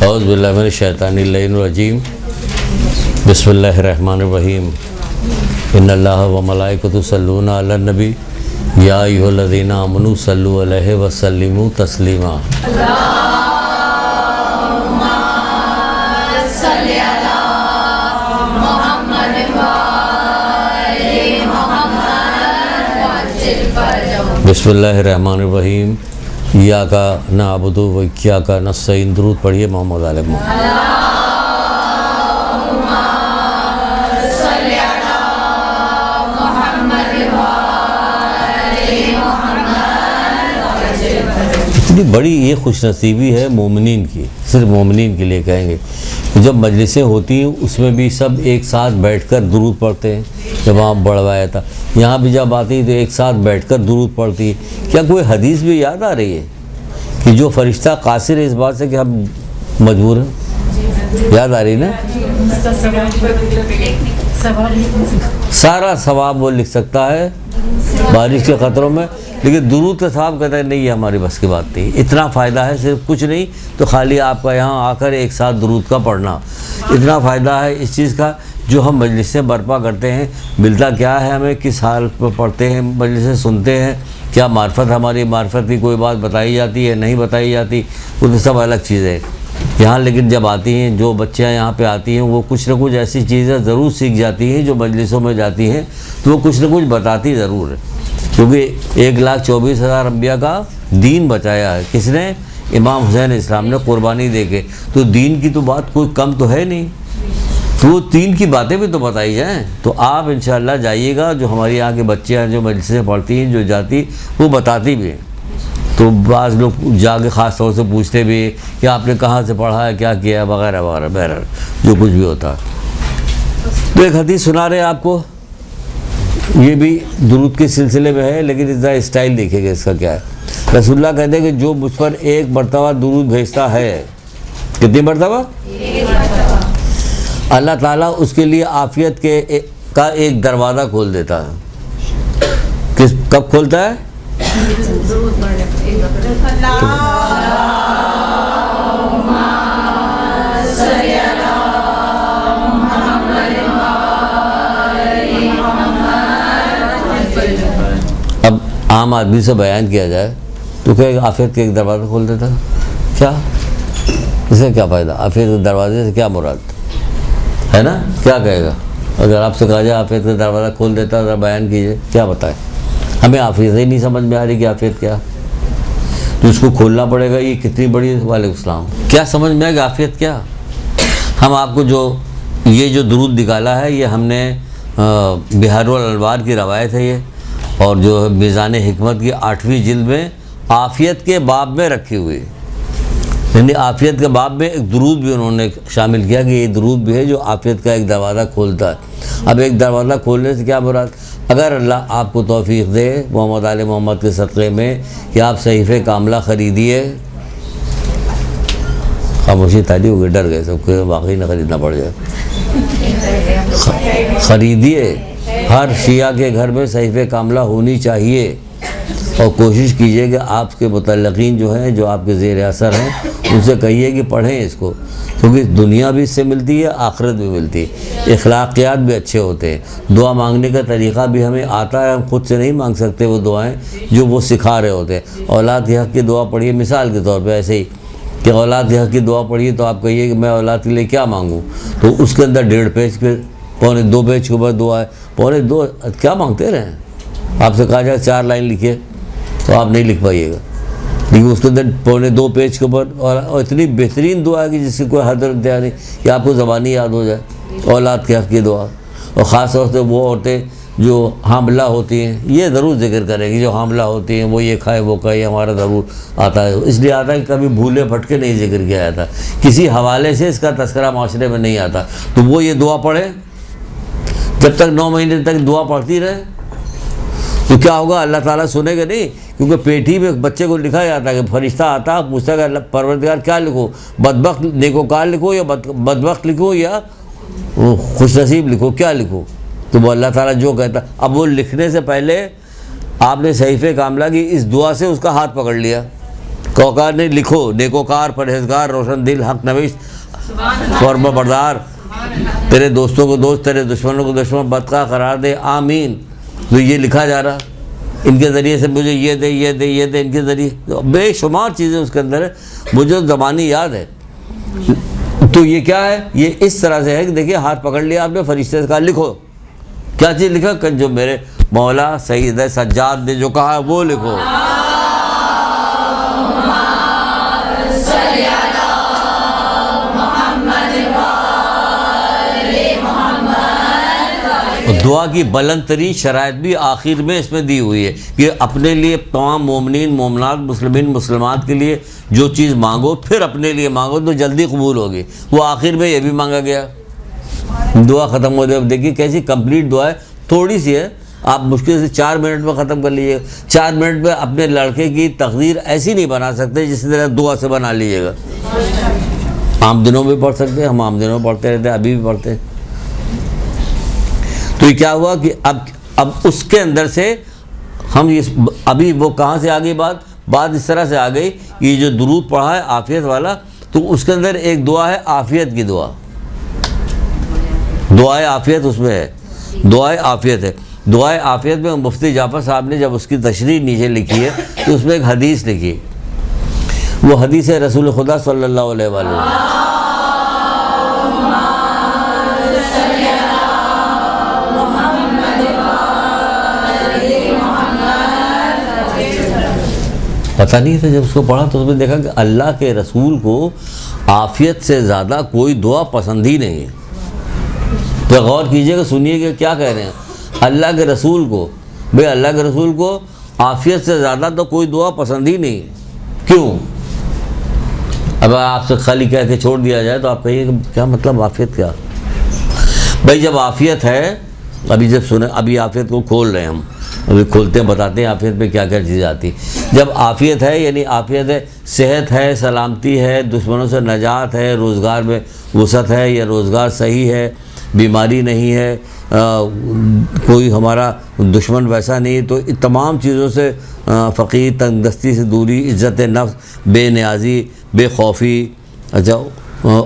اعوذ باللہ من الشیطان الرجیم بسم اللہ الرحمن الرحیم ان اللہ و ملائکۃ یصلون علی النبی یا ایھا الذین آمنوا صلوا علیہ وسلموا تسلیما بسم اللہ الرحمن الرحیم ایاک نعبد و ایاک نستعین. درود پڑھیے محمد علیہ محمد. اتنی بڑی یہ خوش نصیبی ہے مومنین کی، صرف مومنین کے لیے کہیں گے. جب مجلسیں ہوتی ہیں اس میں بھی سب ایک ساتھ بیٹھ کر درود پڑھتے ہیں. جب وہاں بڑھوایا تھا، یہاں بھی جب آتی تو ایک ساتھ بیٹھ کر درود پڑھتی ہے. کیا کوئی حدیث بھی یاد آ رہی ہے کہ جو فرشتہ قاصر ہے اس بات سے کہ ہم مجبور ہیں؟ یاد آ رہی نا؟ سارا ثواب وہ لکھ سکتا ہے بارش کے قطروں میں، لیکن درود کا ثواب کہتا ہے نہیں، یہ ہماری بس کی بات نہیں. اتنا فائدہ ہے، صرف کچھ نہیں تو خالی آپ کا یہاں آ کر ایک ساتھ درود کا پڑھنا. اتنا فائدہ ہے اس چیز کا جو ہم مجلسیں برپا کرتے ہیں. ملتا کیا ہے ہمیں؟ کس حال پر پڑھتے ہیں، مجلسیں سنتے ہیں، کیا معرفت ہماری معرفت کی کوئی بات بتائی جاتی ہے نہیں بتائی جاتی، وہ تو سب الگ چیز ہے. یہاں لیکن جب آتی ہیں جو بچیاں یہاں پہ آتی ہیں وہ کچھ نہ کچھ ایسی چیزیں ضرور سیکھ جاتی ہیں. جو مجلسوں میں جاتی ہیں تو وہ کچھ نہ کچھ بتاتی ضرور ہے، کیونکہ 1,24,000 انبیاء کا دین بچایا ہے. کس نے؟ امام حسین اسلام نے قربانی دے کے. تو دین کی تو بات کوئی کم تو ہے نہیں، تو وہ دین کی باتیں بھی تو بتائی جائیں. تو آپ انشاءاللہ جائیے گا. جو ہماری یہاں کے بچے ہیں جو مجلسیں پڑھتی ہیں جو جاتی وہ بتاتی بھی ہیں. تو بعض لوگ جا کے خاص طور سے پوچھتے بھی کہ آپ نے کہاں سے پڑھا ہے، کیا کیا ہے، وغیرہ وغیرہ، بہرحال جو کچھ بھی ہوتا ہے. تو ایک حدیث سنا رہے ہیں آپ کو، یہ بھی درود کے سلسلے میں ہے لیکن اس کا اسٹائل دیکھیں گے اس کا کیا ہے. رسول اللہ کہتے ہیں کہ جو مجھ پر ایک مرتبہ درود بھیجتا ہے، کتنی مرتبہ؟ اللہ تعالیٰ اس کے لیے عافیت کا ایک دروازہ کھول دیتا ہے. کب کھولتا ہے؟ اب عام آدمی سے بیان کیا جائے تو کہ عافیت کے ایک دروازہ کھول دیتا ہے. کیا اس سے کیا فائدہ؟ عافیت کے دروازے سے کیا مراد ہے نا؟ کیا کہے گا اگر آپ سے کہا جائے عافیت کا دروازہ کھول دیتا ہے؟ بیان کیجئے، کیا بتائیں. ہمیں عافیت ہی نہیں سمجھ میں آ رہی کہ عافیت کیا، تو اس کو کھولنا پڑے گا. یہ کتنی بڑی، وعلیکم السلام، کیا سمجھ میں آئے گا عافیت کیا؟ ہم آپ کو یہ جو درود نکالا ہے یہ ہم نے بحار الانوار کی روایت ہے یہ، اور جو میزان حکمت کی 8ویں جلد میں عافیت کے باب میں رکھی ہوئی، یعنی عافیت کے باب میں ایک درود بھی انہوں نے شامل کیا کہ یہ درود بھی ہے جو عافیت کا ایک دروازہ کھولتا ہے. اب ایک دروازہ کھولنے سے کیا مراد؟ اگر اللہ آپ کو توفیق دے محمد آل محمد کے صدقے میں کہ آپ صحیفہ کاملہ خریدیے. خاموشی تاری ہو گئی، ڈر گئے سب کو واقعی نہ خریدنا پڑ جائے. خریدیے، ہر شیعہ کے گھر میں صحیفہ کاملہ ہونی چاہیے، اور کوشش کیجئے کہ آپ کے متعلقین جو ہیں، جو آپ کے زیر اثر ہیں، ان سے کہیے کہ پڑھیں اس کو، کیونکہ دنیا بھی اس سے ملتی ہے، آخرت بھی ملتی ہے، اخلاقیات بھی اچھے ہوتے ہیں. دعا مانگنے کا طریقہ بھی ہمیں آتا ہے، ہم خود سے نہیں مانگ سکتے وہ دعائیں جو وہ سکھا رہے ہوتے ہیں. اولاد کے حق کی دعا پڑھیے مثال کے طور پہ، ایسے ہی کہ اولاد کے حق کی دعا پڑھیے تو آپ کہیے کہ میں اولاد کے لیے کیا مانگوں، تو اس کے اندر 1.5 پیج کے 2 پیج کے اوپر دعا ہے. 2.5 کیا مانگتے رہیں؟ آپ سے کہا جائے 4 لائن لکھیے تو آپ نہیں لکھ پائیے گا، لیکن اس کے اندر 2.25 پیج کے اوپر اور اتنی بہترین دعا ہے کہ جس کی کوئی حد انتہا نہیں کہ آپ کو زبانی یاد ہو جائے. اولاد کے حق کی دعا، اور خاص طور سے وہ عورتیں جو حاملہ ہوتی ہیں یہ ضرور ذکر کریں گی. جو حاملہ ہوتی ہیں وہ یہ کھائے وہ کھائے، ہمارا ضرور آتا ہے. اس لیے آتا ہے کہ کبھی بھولے بھٹکے نہیں ذکر کیا جاتا، کسی حوالے سے اس کا تذکرہ معاشرے میں نہیں آتا. تو وہ یہ دعا پڑھے، جب تک 9 مہینے تک دعا پڑھتی رہے تو کیا ہوگا؟ اللہ تعالیٰ سنے گا نہیں، کیونکہ پیٹھی میں بچے کو لکھا جاتا ہے کہ فرشتہ آتا پوچھتا ہے کہ پروردگار کیا لکھو، بدبخت نیکوکار لکھو یا بدبخت لکھو یا خوش نصیب لکھو، کیا لکھو؟ تو وہ اللہ تعالیٰ جو کہتا. اب وہ لکھنے سے پہلے آپ نے صحیفہ کاملہ کی اس دعا سے اس کا ہاتھ پکڑ لیا، کوکار نے لکھو نیکوکار پرہیزگار روشن دل حق نویس فرما بردار، تیرے دوستوں کو دوست تیرے دشمنوں کو دشمن بدخواہ قرار دے آمین۔ تو یہ لکھا جا رہا، ان کے ذریعے سے مجھے یہ دے یہ دے یہ دے، ان کے ذریعے بے شمار چیزیں اس کے اندر ہے، مجھے زبانی یاد ہے۔ تو یہ کیا ہے؟ یہ اس طرح سے ہے کہ دیکھیے ہاتھ پکڑ لیا آپ نے، فرشتے سے کہا لکھو، کیا چیز لکھا؟ کہ جو میرے مولا سید سجاد نے جو کہا وہ لکھو۔ دعا کی بلند ترین شرائط بھی آخر میں اس میں دی ہوئی ہے کہ اپنے لیے تمام مومنین مومنات مسلمین مسلمات کے لیے جو چیز مانگو پھر اپنے لیے مانگو تو جلدی قبول ہوگی۔ وہ آخر میں یہ بھی مانگا گیا، دعا ختم ہو جائے۔ دیکھیے کیسی کمپلیٹ دعا ہے، تھوڑی سی ہے، آپ مشکل سے 4 منٹ میں ختم کر لیجیے۔ 4 منٹ میں اپنے لڑکے کی تقدیر ایسی نہیں بنا سکتے جس طرح دعا سے بنا لیجیے گا۔ عام دنوں میں پڑھ سکتے ہیں، ہم عام دنوں میں پڑھتے رہتے ہیں، ابھی بھی پڑھتے ہیں۔ تو یہ کیا ہوا کہ اب اس کے اندر سے ہم ابھی وہ کہاں سے آ گئی بات اس طرح سے آ گئی کہ یہ جو درود پڑھا ہے عافیت والا، تو اس کے اندر ایک دعا ہے عافیت کی دعا، دعائے عافیت اس میں ہے، دعائے عافیت ہے۔ دعائے عافیت میں مفتی جعفر صاحب نے جب اس کی تشریح نیچے لکھی ہے تو اس میں ایک حدیث لکھی، وہ حدیث ہے رسول خدا صلی اللہ علیہ وسلم۔ پتہ نہیں تھا، جب اس کو پڑھا تو اس میں دیکھا کہ اللہ کے رسول کو عافیت سے زیادہ کوئی دعا پسند ہی نہیں ہے۔ تو غور کیجئے کہ سنیے کہ کیا کہہ رہے ہیں، اللہ کے رسول کو، بھئی اللہ کے رسول کو عافیت سے زیادہ تو کوئی دعا پسند ہی نہیں ہے۔ کیوں؟ اب آپ سے خالی کہہ کے چھوڑ دیا جائے تو آپ کہیے کہ کیا مطلب عافیت کیا؟ بھئی جب عافیت ہے، ابھی جب سنیں، ابھی عافیت کو کھول رہے ہیں ہم، ابھی کھولتے ہیں، بتاتے ہیں عافیت میں کیا کیا چیزیں آتی۔ جب عافیت ہے یعنی عافیت ہے، صحت ہے، سلامتی ہے، دشمنوں سے نجات ہے، روزگار میں وسعت ہے یا روزگار صحیح ہے، بیماری نہیں ہے، کوئی ہمارا دشمن ویسا نہیں، تو ان تمام چیزوں سے فقیر، تنگ دستی سے دوری، عزت نفس، بے نیازی، بے خوفی، اچھا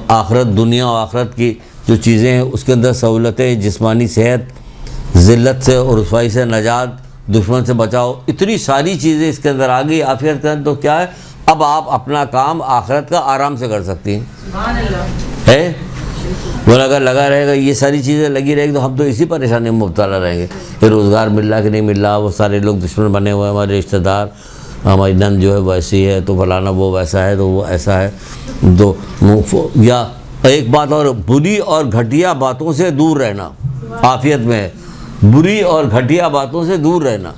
آخرت، دنیا و آخرت کی جو چیزیں ہیں اس کے اندر سہولتیں، جسمانی صحت، ذلت سے اور رسوائی سے نجات، دشمن سے بچاؤ، اتنی ساری چیزیں اس کے اندر آ گئی عافیت کے اندر۔ تو کیا ہے، اب آپ اپنا کام آخرت کا آرام سے کر سکتی ہیں، ہے وہ اگر لگا رہے گا، یہ ساری چیزیں لگی رہے گی تو ہم تو اسی پریشانی میں مبتلا رہیں گے کہ روزگار مل رہا کہ نہیں مل رہا، وہ سارے لوگ دشمن بنے ہوئے ہیں، ہمارے رشتہ دار، ہماری نند جو ہے ویسی ہے تو فلانا وہ ویسا ہے تو وہ ایسا ہے، تو یا ایک بات اور، بری اور گھٹیا باتوں سے دور رہنا عافیت میں ہے، بری اور گھٹیا باتوں سے دور رہنا۔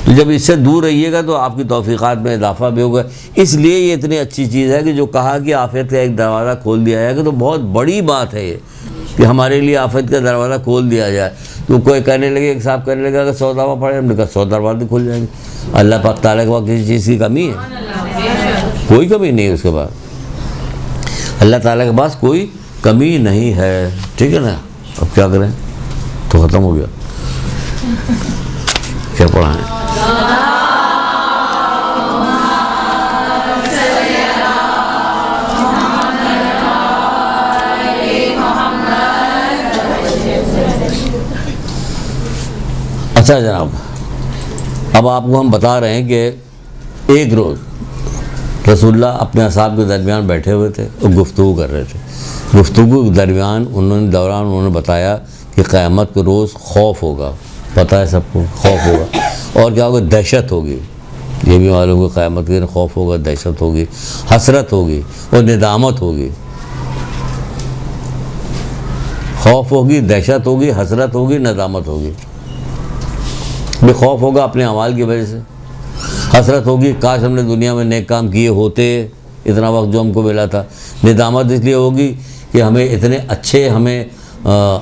تو جب اس سے دور رہیے گا تو آپ کی توفیقات میں اضافہ بھی ہوگا۔ اس لیے یہ اتنی اچھی چیز ہے کہ جو کہا کہ عافیت کا ایک دروازہ کھول دیا جائے گا، تو بہت بڑی بات ہے یہ کہ ہمارے لیے عافیت کا دروازہ کھول دیا جائے۔ تو کوئی کہنے لگے، ایک صاحب کہنے لگا کہ 100 دفعہ پڑھے، ہم نے کہا 100 دروازے کھل جائیں گے۔ اللہ پاک تعالیٰ کے پاس کسی چیز کی کمی ہے؟ کوئی کمی نہیں ہے اس کے پاس، اللہ تعالیٰ کے پاس کوئی کمی نہیں ہے، ٹھیک ہے نا۔ اب کیا کریں، تو ختم ہو گیا، کیا پڑھائیں؟ اچھا جناب، اب آپ کو ہم بتا رہے ہیں کہ ایک روز رسول اللہ اپنے اصحاب کے درمیان بیٹھے ہوئے تھے اور گفتگو کر رہے تھے۔ گفتگو کے دوران انہوں نے بتایا کہ قیامت کے روز خوف ہوگا، پتہ ہے سب کو، خوف ہوگا، اور کیا ہوگا، دہشت ہوگی، یہ بھی معلوم ہوگا قیامت کے دن خوف ہوگا، دہشت ہوگی، حسرت ہوگی اور ندامت ہوگی۔ خوف ہوگی، دہشت ہوگی، حسرت ہوگی، ندامت ہوگی۔ بے خوف ہوگا اپنے اعمال کی وجہ سے، حسرت ہوگی کاش ہم نے دنیا میں نیک کام کیے ہوتے، اتنا وقت جو ہم کو ملا تھا۔ ندامت اس لیے ہوگی کہ ہمیں اتنے اچھے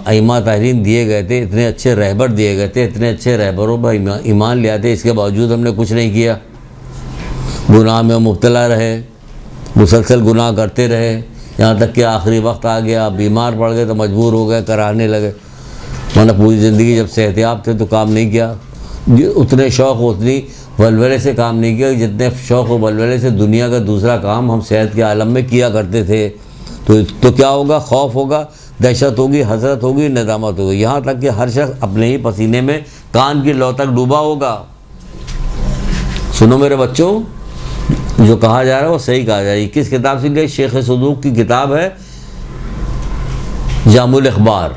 ائمہ طاہرین دیے گئے تھے، اتنے اچھے رہبر دیے گئے تھے، اتنے اچھے رہبروں پر ایمان لے آتے، اس کے باوجود ہم نے کچھ نہیں کیا، گناہ میں مبتلا رہے، مسلسل گناہ کرتے رہے، یہاں تک کہ آخری وقت آ گیا، بیمار پڑ گئے تو مجبور ہو گئے، کرانے لگے، میں نے پوری زندگی جب صحتیاب تھے تو کام نہیں کیا، اتنے شوق، اتنی ولولے سے کام نہیں کیا، جتنے شوق و ولولے سے دنیا کا دوسرا کام ہم صحت کے عالم میں کیا کرتے تھے، تو کیا ہوگا؟ خوف ہوگا، دہشت ہوگی، حسرت ہوگی، ندامت ہوگی، یہاں تک کہ ہر شخص اپنے ہی پسینے میں کان کی لو تک ڈوبا ہوگا۔ سنو میرے بچوں، جو کہا جا رہا ہے وہ صحیح کہا جا رہا ہے۔ کس کتاب سے لیا؟ شیخ صدوق کی کتاب ہے جامع الاخبار،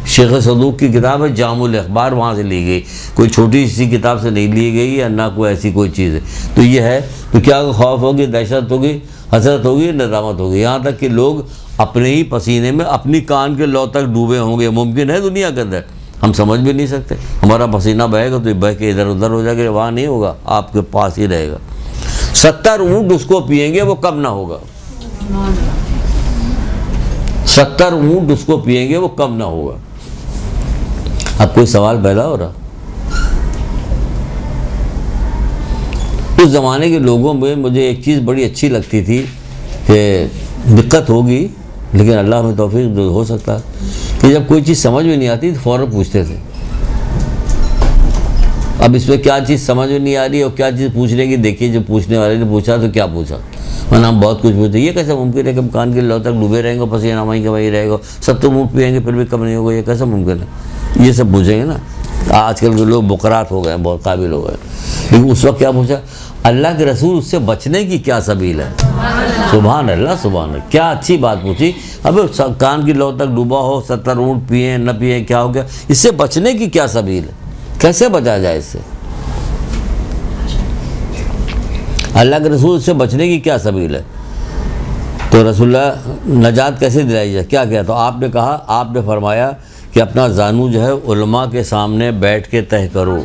شیخ صدوق کی کتاب ہے جامع الاخبار، وہاں سے لی گئی، کوئی چھوٹی سی کتاب سے نہیں لی گئی ہے، نہ کوئی ایسی کوئی چیز ہے۔ تو یہ ہے، تو کیا خوف ہوگی، دہشت ہوگی، حسرت ہوگی، ندامت ہوگی، یہاں تک کہ لوگ اپنے ہی پسینے میں اپنی کان کے لو تک ڈوبے ہوں گے۔ ممکن ہے دنیا کے اندر؟ ہم سمجھ بھی نہیں سکتے۔ ہمارا پسینہ بہے گا تو بہہ کے ادھر ادھر ہو جائے گا، وہاں نہیں ہوگا، آپ کے پاس ہی رہے گا۔ 70 اونٹ اس کو پئیں گے، وہ کم نہ ہوگا۔ 70 اونٹ اس کو پئیں گے، وہ کم نہ ہوگا۔ اب کوئی سوال پیدا ہو رہا؟ اس زمانے کے لوگوں میں مجھے ایک چیز بڑی اچھی لگتی تھی کہ دقت ہوگی لیکن اللہ میں توفیق ہو سکتا ہے کہ جب کوئی چیز سمجھ میں نہیں آتی تو فوراً پوچھتے تھے۔ اب اس میں کیا چیز سمجھ میں نہیں آ رہی اور کیا چیز پوچھنے کی، دیکھیے جو پوچھنے والے نے پوچھا تو کیا پوچھا، ورنہ ہم بہت کچھ پوچھتے، یہ کیسے ممکن ہے کہ ہم کان کے لو تک ڈوبے رہیں گے، پسینہ وہیں کا وہیں رہے گا، 70 منہ پئیں گے پھر بھی کم نہیں ہوگا، یہ کیسے ممکن ہے؟ یہ سب پوچھیں گے نا۔ آج کل کے لوگ بقرات ہو گئے ہیں، بہت قابل ہو گئے، لیکن اس وقت کیا پوچھا؟ اللہ کے رسول اس سے بچنے کی کیا سبیل ہے؟ سبحان اللہ، سبحان اللہ، کیا اچھی بات پوچھی۔ اب کان کی لو تک ڈوبا ہو، 70 اونٹ پئیں نہ پئیں، کیا ہو گیا؟ اس سے بچنے کی کیا سبیل ہے؟ کیسے بچا جائے اس سے؟ اللہ کے رسول سے بچنے کی کیا سبیل ہے؟ تو رسول اللہ نجات کیسے دلائی جائے؟ کیا کیا؟ تو آپ نے کہا، آپ نے فرمایا کہ اپنا زانو جو ہے علماء کے سامنے بیٹھ کے طے کرو،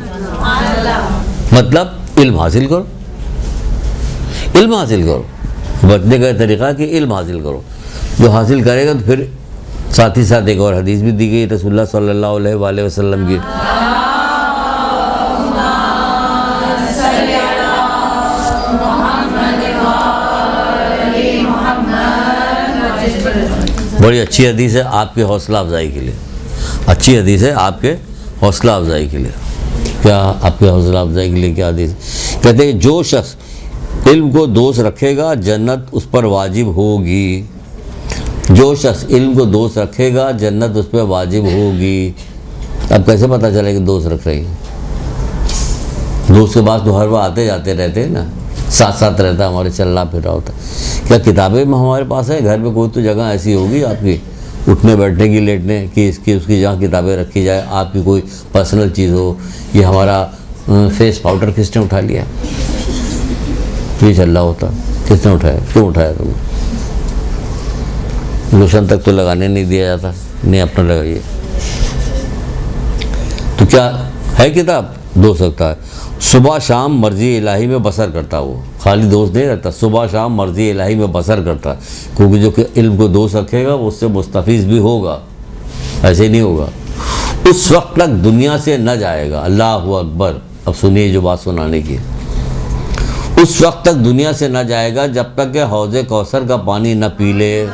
مطلب علم حاصل کرو، علم حاصل کرو۔ بچنے کا طریقہ کہ علم حاصل کرو، جو حاصل کرے گا تو پھر ساتھ ہی ساتھ ایک اور حدیث بھی دی گئی رسول اللہ صلی اللہ علیہ وآلہ وسلم کی، بڑی اچھی حدیث ہے آپ کے حوصلہ افزائی کے لیے، اچھی حدیث ہے آپ کے حوصلہ افزائی کے لیے۔ کیا آپ کے حوصلہ افزائی کے لیے کیا حدیث؟ کہتے ہیں جو شخص علم کو دوست رکھے گا جنت اس پر واجب ہوگی، جو شخص علم کو دوست رکھے گا جنت اس پہ واجب ہوگی۔ اب کیسے پتہ چلے کہ دوست رکھ رہے ہیں؟ دوست کے پاس تو ہر بار آتے جاتے رہتے ہیں نا، ساتھ ساتھ رہتا ہے، ہمارے چلنا پھر رہا ہوتا ہے۔ کیا کتابیں میں ہمارے پاس ہے؟ گھر میں کوئی تو جگہ ایسی ہوگی آپ کی اٹھنے بیٹھنے کی، لیٹنے کی، اس کی جہاں کتابیں رکھی جائے، آپ کی کوئی پرسنل چیز ہو۔ یہ ہمارا فیس پاؤڈر کس نے اٹھا لیا؟ یہ چل رہا ہوتا، کس نے اٹھایا؟ کیوں اٹھایا تم نے؟ لوشن تک تو لگانے نہیں دیا جاتا، نہیں اپنا لگائیے۔ تو کیا ہے کتاب؟ دو سکتا ہے، صبح شام مرضی الہی میں بسر کرتا، وہ خالی دوست نہیں رہتا، صبح شام مرضی الہی میں بسر کرتا، کیونکہ جو کہ علم کو دوست رکھے گا وہ اس سے مستفیض بھی ہوگا، ایسے نہیں ہوگا، اس وقت تک دنیا سے نہ جائے گا۔ اللہ اکبر! اب سنیے جو بات سنانے کی، اس وقت تک دنیا سے نہ جائے گا جب تک کہ حوض کوثر کا پانی نہ پی لے۔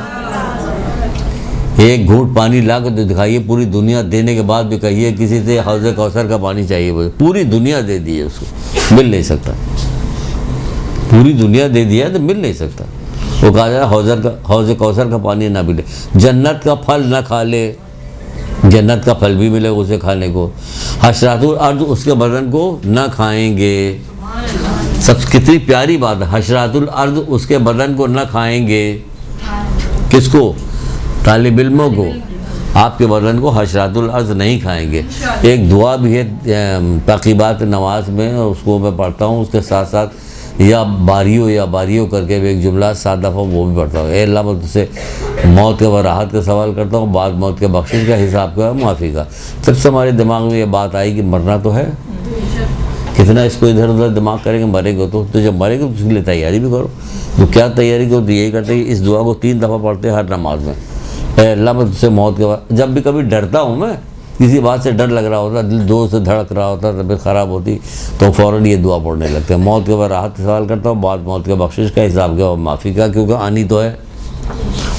ایک گھونٹ پانی لا کے تو دکھائیے، پوری دنیا دینے کے بعد بھی کہیے کسی سے حوض کوثر کا پانی چاہیے، وہ پوری دنیا دے دی ہے اس کو، مل نہیں سکتا، پوری دنیا دے دیا ہے تو مل نہیں سکتا۔ وہ کہا جائے حوض کوثر کا پانی نہ پی لے، جنت کا پھل نہ کھا لے، جنت کا پھل بھی ملے گا اسے کھانے کو، حشرات الارض اس کے بدن کو نہ کھائیں گے۔ سب کتنی پیاری بات ہے، حشرات الارض اس کے بدن کو نہ کھائیں گے۔ کس کو؟ طالب علموں کو۔ آپ کے بدن کو حشرات الارض نہیں کھائیں گے۔ ایک دعا بھی ہے تعقیبات نماز میں، اس کو میں پڑھتا ہوں، اس کے ساتھ ساتھ یا باریو کر کے بھی ایک جملہ 7 دفعہ وہ بھی پڑھتا ہوں۔ اے اللہ میں تجھ سے موت کے بعد راحت کا سوال کرتا ہوں، بعد موت کے بخشش کا، حساب کا، معافی کا۔ سب سے ہمارے دماغ میں یہ بات آئی کہ مرنا تو ہے، کتنا اس کو ادھر ادھر دماغ کریں گے، مرے گا تو جب مرے گا تو اس کے لیے تیاری بھی کرو۔ تو کیا تیاری کرو؟ تو یہی کرتے کہ اس دعا کو 3 دفعہ پڑھتے ہیں ہر نماز میں۔ اے اللہ میں تجھ سے موت کے بعد، جب بھی کبھی ڈرتا ہوں میں، کسی بات سے ڈر لگ رہا ہوتا، دل زور سے دھڑک رہا ہوتا، طبیعت خراب ہوتی، تو فوراً یہ دعا پڑھنے لگتے ہیں۔ موت کے بعد راحت کا سوال کرتا ہوں، بعد موت کے بخشش کا، حساب کا اور معافی کا، کیونکہ آنی تو ہے۔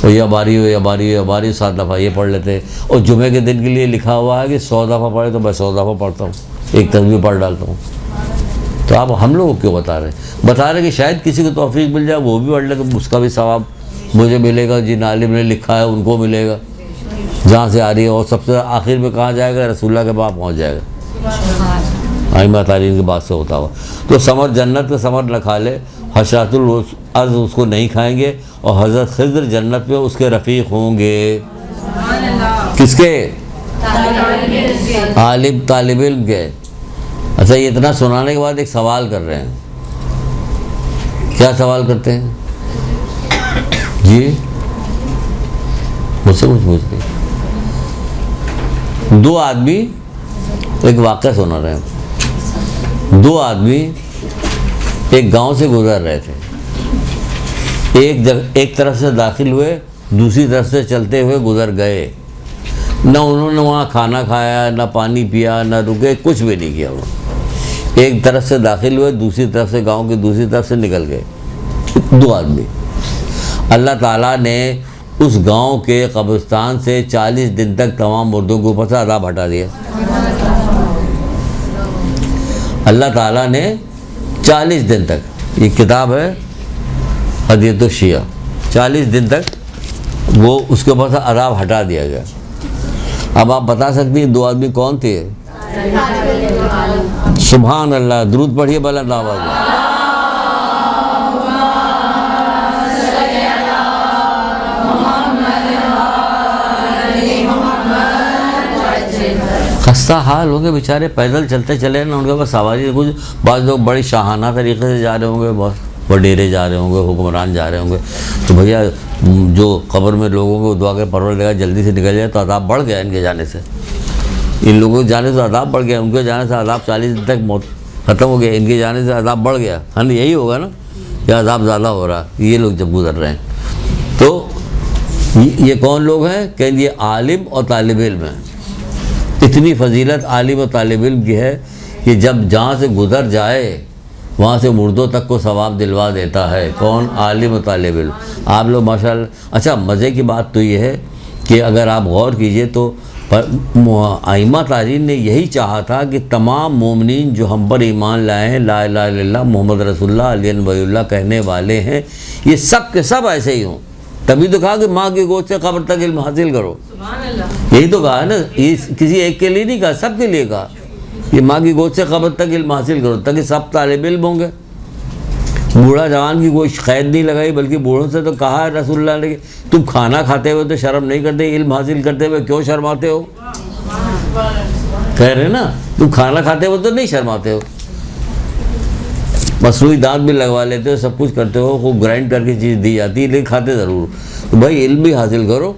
اور یا باری 7 دفعہ یہ پڑھ لیتے ہیں۔ اور جمعے کے دن کے لیے لکھا ہوا ہے کہ 100 دفعہ پڑھے، تو میں 100 دفعہ پڑھتا ہوں، ایک تسبیح پڑھ ڈالتا ہوں۔ تو آپ ہم لوگوں کو کیوں بتا رہے ہیں کہ شاید کسی کو توفیق مل جائے، وہ بھی پڑھ لے کہ اس کا بھی ثواب مجھے ملے گا، جن عالم نے لکھا ہے ان کو ملے گا جہاں سے آ رہی ہے، اور سب سے آخر میں کہاں جائے گا؟ رسول اللہ کے پاس پہنچ جائے گا ائمہ تعلیم کی بات سے ہوتا ہوا۔ تو ثمر جنت کا ثمر نہ کھا لے، حشرات الارض اس کو نہیں کھائیں گے، اور حضرت خضر جنت میں اس کے رفیق ہوں گے۔ کس کے؟ عالم طالب علم کے۔ اچھا، یہ اتنا سنانے کے بعد ایک سوال کر رہے ہیں، کیا سوال کرتے ہیں جی؟ مجھ سے کچھ پوچھ رہے؟ دو آدمی، ایک واقعہ سنا رہے ہیں، دو آدمی ایک گاؤں سے گزر رہے تھے، ایک طرف سے داخل ہوئے، دوسری طرف سے چلتے ہوئے گزر گئے، نہ انہوں نے وہاں کھانا کھایا، نہ پانی پیا، نہ رکے، کچھ بھی نہیں کیا۔ وہ ایک طرف سے داخل ہوئے، دوسری طرف سے، گاؤں کی دوسری طرف سے نکل گئے، دو آدمی۔ اللہ تعالیٰ نے اس گاؤں کے قبرستان سے 40 دن تک تمام مردوں کے اوپر سے عذاب ہٹا دیا۔ اللہ تعالیٰ نے 40 دن تک، یہ کتاب ہے ہدیۃ الشیعہ، 40 دن تک وہ اس کے اوپر سے عذاب ہٹا دیا گیا۔ اب آپ بتا سکتی ہیں دو آدمی کون تھے؟ سبحان اللہ، درود پڑھیے بلند آواز میں۔ خستہ حال ہوں گے بیچارے، پیدل چلتے چلے نا، ان کے پاس سواری کچھ، بعض لوگ بڑی شاہانہ طریقے سے جا رہے ہوں گے، بہت وڈیرے جا رہے ہوں گے، حکمران جا رہے ہوں گے، تو بھیا جو قبر میں لوگوں کو دعا کے پروردگار جلدی سے نکل جائے تو عذاب بڑھ گیا ان کے جانے سے، ان لوگوں کے جانے سے عذاب بڑھ گیا، ان کے جانے سے عذاب 40 دن تک موت ختم ہو گیا، ان کے جانے سے عذاب بڑھ گیا، ہاں یہی ہوگا نا، کہ عذاب زیادہ ہو رہا یہ لوگ جب گزر رہے ہیں۔ تو یہ کون لوگ ہیں؟ کہ یہ عالم اور طالب علم ہیں۔ اتنی فضیلت عالم و طالب علم کی ہے کہ جب جہاں سے گزر جائے وہاں سے مردوں تک کو ثواب دلوا دیتا ہے۔ کون؟ عالم و طالب علم۔ آپ لوگ ماشاءاللہ، اچھا مزے کی بات تو یہ ہے کہ اگر آپ غور کیجئے تو ائمہ تارین نے یہی چاہا تھا کہ تمام مومنین جو ہم پر ایمان لائے ہیں، لا الہ الا اللہ محمد رسول اللہ علی ولی اللہ کہنے والے ہیں، یہ سب کے سب ایسے ہی ہوں۔ تبھی تو کہا کہ ماں کی گود سے قبر تک علم حاصل کرو، یہی تو کہا ہے نا، کسی ایک کے لیے نہیں کہا، سب کے لیے کہا، یہ ماں کی گود سے قبر تک علم حاصل کرو، تاکہ سب طالب علم ہوں گے۔ بوڑھا جوان کی کوئی قید نہیں لگائی، بلکہ بوڑھوں سے تو کہا ہے رسول اللہ نے، تم کھانا کھاتے ہوئے تو شرم نہیں کرتے، علم حاصل کرتے ہوئے کیوں شرماتے ہو؟ کہہ رہے نا، تم کھانا کھاتے ہوئے تو نہیں شرماتے ہو، مصنوعی دانت بھی لگوا لیتے ہو، سب کچھ کرتے ہو، خوب گرائنڈ کر کے چیز دی جاتی ہے، لیکن کھاتے ضرور۔ تو بھائی علم بھی حاصل کرو،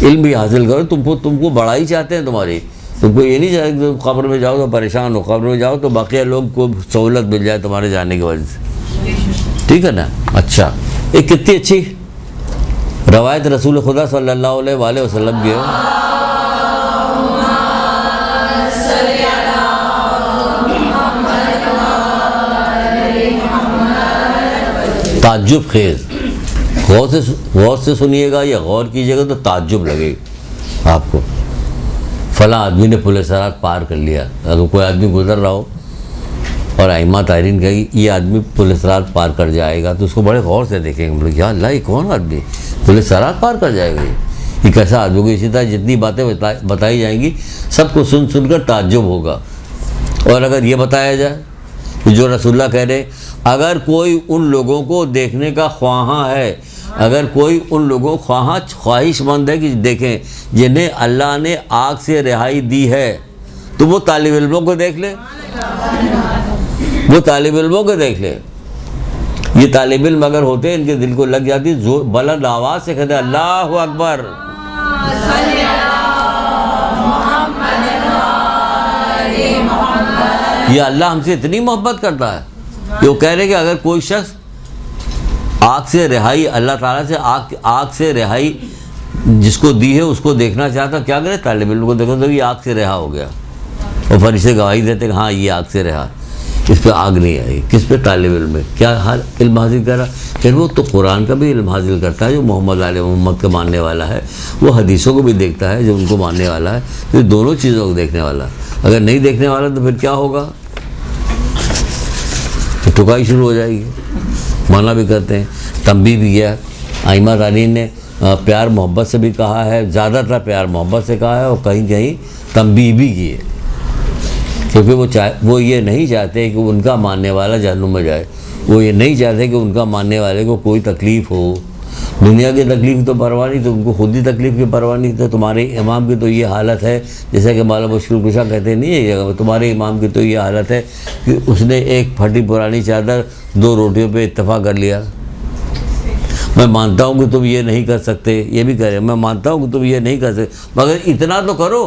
علم بھی حاصل کرو، تم کو بڑائی چاہتے ہیں تمہاری، تم کو یہ نہیں چاہتے کہ تم قبر میں جاؤ تو پریشان ہو، قبر میں جاؤ تو باقی لوگ کو سہولت مل جائے تمہارے جانے کی وجہ سے، ٹھیک ہے نا؟ اچھا، ایک کتنی اچھی روایت رسول خدا صلی اللہ علیہ وآلہ وسلم کی ہے، تعجب خیز، غور سے سنیے گا یا غور کیجیے گا تو تعجب لگے گا آپ کو۔ فلاں آدمی نے پل صراط پار کر لیا، اگر کوئی آدمی گزر رہا ہو اور ائمہ تارین کہی یہ آدمی پل صراط پار کر جائے گا، تو اس کو بڑے غور سے دیکھیں گے، بولے یا اللہ یہ کون آدمی پل صراط پار کر جائے گا، یہ کیسا آدمی ہوگا؟ اسی طرح جتنی باتیں بتائی جائیں گی سب کو سن کر تعجب ہوگا۔ اور اگر یہ بتایا جائے جو رسول اللہ کہہ رہے، اگر کوئی ان لوگوں کو دیکھنے کا خواہاں ہے، اگر کوئی ان لوگوں خواہش مند ہے کہ دیکھیں جنہیں اللہ نے آگ سے رہائی دی ہے، تو وہ طالب علموں کو دیکھ لے، وہ طالب علموں کو دیکھ لے۔ یہ طالب علم اگر ہوتے ان کے دل کو لگ جاتی، بلند آواز سے کہتے اللہ اکبر، یہ اللہ ہم سے اتنی محبت کرتا ہے کہ وہ کہہ رہے کہ اگر کوئی شخص آگ سے رہائی، اللہ تعالیٰ سے آگ سے رہائی جس کو دی ہے اس کو دیکھنا چاہتا، کیا کرے؟ طالب علم کو دیکھو تو یہ آگ سے رہا ہو گیا، اور فرشتے گواہی دیتے کہ ہاں یہ آگ سے رہا، اس پہ آگ نہیں آئی۔ کس پہ؟ طالب علم میں۔ کیا حال علم حاصل کر رہا؟ پھر وہ تو قرآن کا بھی علم حاصل کرتا ہے جو محمد علیہ محمد کا ماننے والا ہے، وہ حدیثوں کو بھی دیکھتا ہے جو ان کو ماننے والا ہے، تو دونوں چیزوں کو دیکھنے والا۔ اگر نہیں دیکھنے والا تو پھر کیا ہوگا؟ ٹھکائی شروع ہو جائے گی. منع بھی کرتے ہیں, تنبیہ بھی کیا. ائمہ تعلیم نے پیار محبت سے بھی کہا ہے, زیادہ تر پیار محبت سے کہا ہے, اور کہیں کہیں تنبیہ بھی کی ہے, کیونکہ وہ یہ نہیں چاہتے کہ ان کا ماننے والا جہنم میں جائے. وہ یہ نہیں چاہتے کہ ان کا ماننے والے کو کوئی تکلیف ہو. دنیا کی تکلیف تو پرواہ نہیں, تو ان کو خود ہی تکلیف کی پرواہ نہیں. تو تمہارے امام کی تو یہ حالت ہے, جیسا کہ مولانا مشکل کشا کہتے نہیں ہے, تمہارے امام کی تو یہ حالت ہے کہ اس نے ایک پھٹی پرانی چادر 2 روٹیوں پہ اتفاق کر لیا. میں مانتا ہوں کہ تم یہ نہیں کر سکتے, یہ بھی کہہ رہے, میں مانتا ہوں کہ تم یہ نہیں کر سکتے, مگر اتنا تو کرو,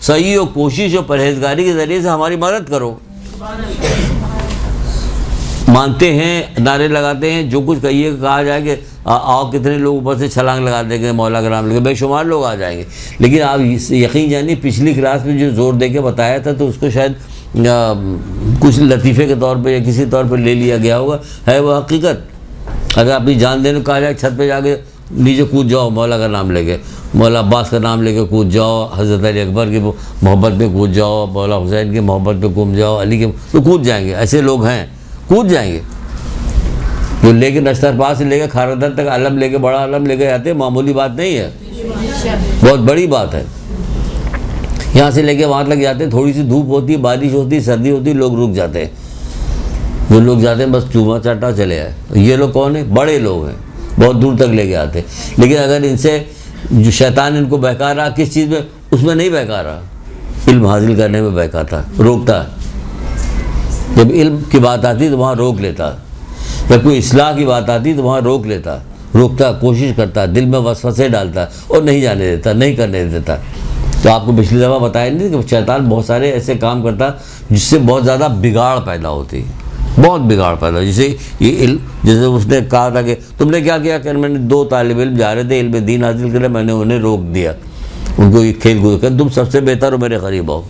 صحیح و کوشش و پرہیزگاری کے ذریعے سے ہماری مدد کرو. مانتے ہیں, نعرے لگاتے ہیں, جو کچھ کہیے کہا جائے کہ آؤ, کتنے لوگ اوپر سے چھلانگ لگا دیں گے مولا کا نام لے کے, بے شمار لوگ آ جائیں گے. لیکن آپ یقین جانیے پچھلی کلاس میں جو زور دے کے بتایا تھا تو اس کو شاید کچھ لطیفے کے طور پہ یا کسی طور پہ لے لیا گیا ہوگا, ہے وہ حقیقت. اگر اپنی جان دینے کو کہا جائے چھت پہ جا کے نیچے کود جاؤ مولا کا نام لے کے, مولا عباس کا نام لے کے کود جاؤ, حضرت علی اکبر کی محبت میں کود جاؤ, مولا حسین کی محبت میں کود جاؤ, علی کے, تو کود جائیں گے. ایسے لوگ ہیں, کود جائیں گے. جو لے کے نشتر پاس سے لے کے کھارادر تک علم لے کے, بڑا علم لے کے جاتے ہیں, معمولی بات نہیں ہے, بہت بڑی بات ہے. یہاں سے لے کے وہاں تک جاتے ہیں, تھوڑی سی دھوپ ہوتی ہے, بارش ہوتی ہے, سردی ہوتی ہے, لوگ رک جاتے ہیں. جو لوگ جاتے ہیں بس چوما چاٹا چلے آئے. یہ لوگ کون ہیں؟ بڑے لوگ ہیں, بہت دور تک لے کے آتے ہیں. لیکن اگر ان سے جو شیطان ان کو بہکا رہا کس چیز میں, اس میں نہیں بہکا رہا, علم حاصل کرنے میں بہکاتا, روکتا. جب علم کی بات آتی تو وہاں روک لیتا, جب کوئی اصلاح کی بات آتی تو وہاں روک لیتا, روکتا, کوشش کرتا, دل میں وسوسے ڈالتا اور نہیں جانے دیتا, نہیں کرنے دیتا. تو آپ کو پچھلی دفعہ بتایا نہیں کہ شیطان بہت سارے ایسے کام کرتا جس سے بہت زیادہ بگاڑ پیدا ہوتی, بہت بگاڑ پیدا. جیسے یہ علم, جیسے اس نے کہا تھا کہ تم نے کیا کیا, کہ میں نے 2 طالب علم جا رہے تھے علم دین حاصل کرے, میں نے انہیں روک دیا, ان کو یہ کھیل کود کر, تم سب سے بہتر ہو, میرے قریب آؤ,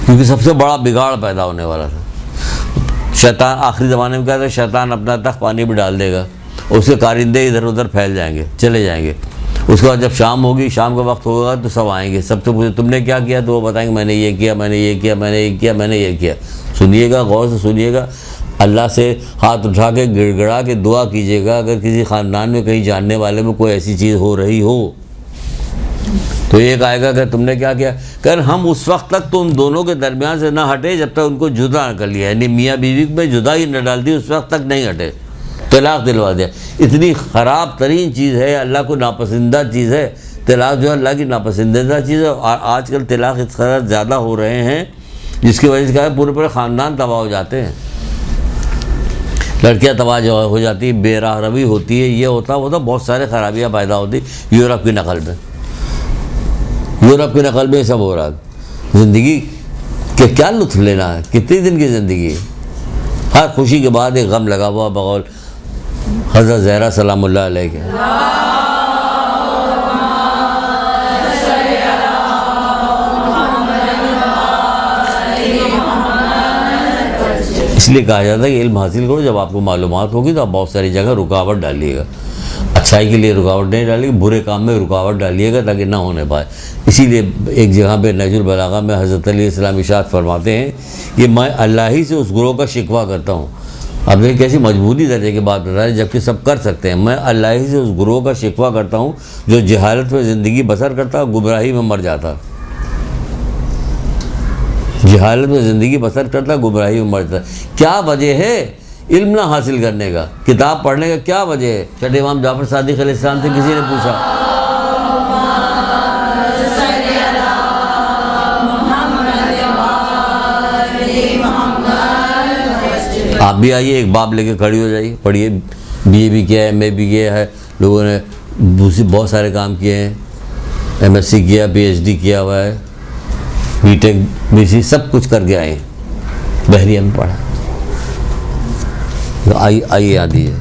کیونکہ سب سے بڑا بگاڑ پیدا ہونے والا تھا. شیطان آخری زمانے میں کہا تھا شیطان اپنا تخت پانی میں ڈال دے گا, اس کے کارندے ادھر ادھر پھیل جائیں گے, چلے جائیں گے. اس کے بعد جب شام ہوگی, شام کا وقت ہوگا تو سب آئیں گے, سب سے پوچھے تم نے کیا کیا, تو وہ بتائیں گے میں نے یہ کیا, میں نے یہ کیا, میں نے یہ کیا, میں نے یہ کیا. سنیے گا, غور سے سنیے گا, اللہ سے ہاتھ اٹھا کے گڑ گڑا کے دعا کیجیے گا. اگر کسی خاندان میں کہیں جاننے والے میں کوئی ایسی چیز ہو رہی ہو تو ایک آئے گا کہ تم نے کیا کیا, کہ ہم اس وقت تک تو ان دونوں کے درمیان سے نہ ہٹے جب تک ان کو جدا نہ کر لیا, یعنی میاں بیوی میں جدا ہی نہ ڈال دی, اس وقت تک نہیں ہٹے, طلاق دلوا دیا. اتنی خراب ترین چیز ہے, اللہ کو ناپسندہ چیز ہے طلاق, جو ہے اللہ کی ناپسندیدہ چیز ہے. اور آج کل طلاق اس قدر زیادہ ہو رہے ہیں جس کی وجہ سے کہا ہے پورے خاندان تباہ ہو جاتے ہیں, لڑکیاں تباہ ہو جاتی ہیں, بے راہ روی ہوتی ہے, یہ ہوتا بہت سارے خرابیاں پیدا ہوتی. یورپ کی نقل میں, یورپ کی نقل میں یہ سب ہو رہا ہے. زندگی کے کیا لطف لینا ہے, کتنی دن کی زندگی ہے. ہر خوشی کے بعد ایک غم لگا ہوا, بقول حضرت زہرا سلام اللہ علیہ کے. اس لیے کہا جاتا ہے کہ علم حاصل کرو, جب آپ کو معلومات ہوگی تو آپ بہت ساری جگہ رکاوٹ ڈالیے گا. اچھائی کے لیے رکاوٹ نہیں ڈالیے گا, برے کام میں رکاوٹ ڈالیے گا تاکہ نہ ہونے پائے. اسی لیے ایک جگہ پہ نہج البلاغہ میں حضرت علیہ السلام ارشاد فرماتے ہیں کہ میں اللہ ہی سے اس گروہ کا شکوہ کرتا ہوں. اب دیکھیں کیسی مجبوری درجے کی بات بتا رہے, جبکہ سب کر سکتے ہیں. میں اللہ ہی سے اس گروہ کا شکوہ کرتا ہوں جو جہالت میں زندگی بسر کرتا, گمراہی میں مر جاتا. جہالت میں زندگی بسر کرتا, گمراہی میں مر جاتا. کیا وجہ ہے علم نہ حاصل کرنے کا, کتاب پڑھنے کا کیا وجہ ہے؟ چھٹے امام جعفر صادق علیہ السلام سے کسی نے پوچھا, آپ بھی آئیے, ایک باب لے کے کھڑی ہو جائیے, پڑھیے. بی اے بھی کیا ہے, ایم اے بھی کیا ہے, لوگوں نے بہت سارے کام کیے ہیں, ایم ایس سی کیا, پی ایچ ڈی کیا ہوا ہے, بی ٹیک بی سی سب کچھ کر کے آئے, بحریہ میں پڑھا. آئیے آدھی ہے.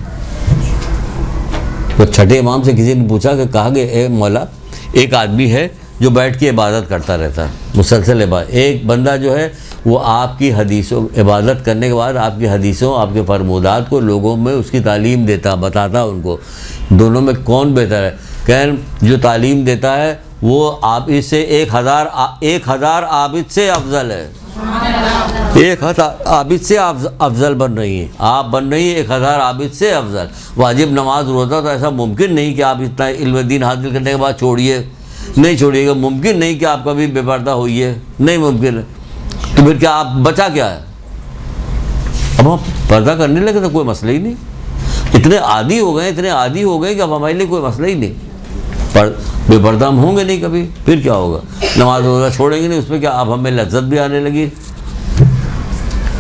تو چھٹے امام سے کسی نے پوچھا کہ کہا کہ اے مولا, ایک آدمی ہے جو بیٹھ کے عبادت کرتا رہتا, مسلسل عبادت. ایک بندہ جو ہے وہ آپ کی حدیثوں, عبادت کرنے کے بعد آپ کی حدیثوں, آپ کے فرمودات کو لوگوں میں اس کی تعلیم دیتا, بتاتا ان کو. دونوں میں کون بہتر ہے؟ کہ جو تعلیم دیتا ہے وہ آپ اس سے 1000 عابد سے افضل ہے. 1000 عابد سے افضل بن رہی ہیں، آپ بن رہی ہیں 1000 عابد سے افضل۔ واجب نماز روزہ تو ایسا ممکن نہیں کہ آپ اتنا علم دین حاصل کرنے کے بعد چھوڑیے، نہیں چھوڑیے گا، ممکن نہیں کہ آپ کبھی بے پردہ ہوئیے، نہیں ممکن ہے۔ تو پھر کیا آپ بچا کیا ہے؟ اب ہم پردہ کرنے لگے تو کوئی مسئلہ ہی نہیں، اتنے عادی ہو گئے کہ اب ہمارے لیے کوئی مسئلہ ہی نہیں، بے پردہ ہم ہوں گے نہیں کبھی، پھر کیا ہوگا؟ نماز روزہ چھوڑیں گے نہیں، اس میں کیا اب ہمیں لذت بھی آنے لگی،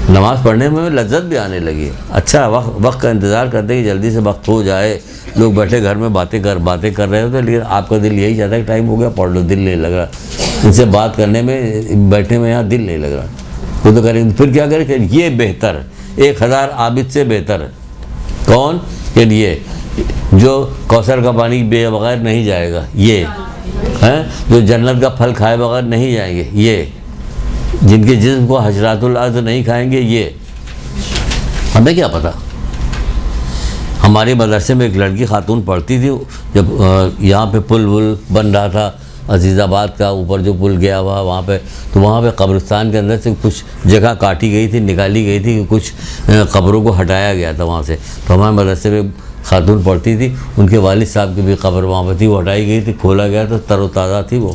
نماز پڑھنے میں ہمیں لذت بھی آنے لگی ہے۔ اچھا وقت کا انتظار کرتے کہ جلدی سے وقت ہو جائے، لوگ بیٹھے گھر میں باتیں کر رہے ہوتے، لیکن آپ کا دل یہی چاہتا ہے کہ ٹائم ہو گیا پڑھ لو، دل نہیں لگ رہا، ان سے بات کرنے میں بیٹھنے میں یہاں دل نہیں لگ رہا، وہ تو کریں پھر کیا کریں کہ یہ بہتر 1000 عابد سے بہتر ہے۔ کون؟ کہ یہ جو کوثر کا پانی بے بغیر نہیں جائے گا، یہ ہیں جو جنت کا پھل کھائے بغیر نہیں جائیں گے، یہ جن کے جسم کو حشرات الارض نہیں کھائیں گے، یہ ہمیں کیا پتہ۔ ہمارے مدرسے میں ایک لڑکی خاتون پڑھتی تھی، جب یہاں پہ پل بن رہا تھا عزیز آباد کا، اوپر جو پل گیا ہوا وہاں پہ، تو وہاں پہ قبرستان کے اندر سے کچھ جگہ کاٹی گئی تھی، نکالی گئی تھی، کہ کچھ قبروں کو ہٹایا گیا تھا وہاں سے، تو ہمارے مدرسے میں خاتون پڑھتی تھی، ان کے والد صاحب کی بھی قبر وہاں پہ تھی، وہ ہٹائی گئی تھی، کھولا گیا تو تر و تازہ تھی وہ۔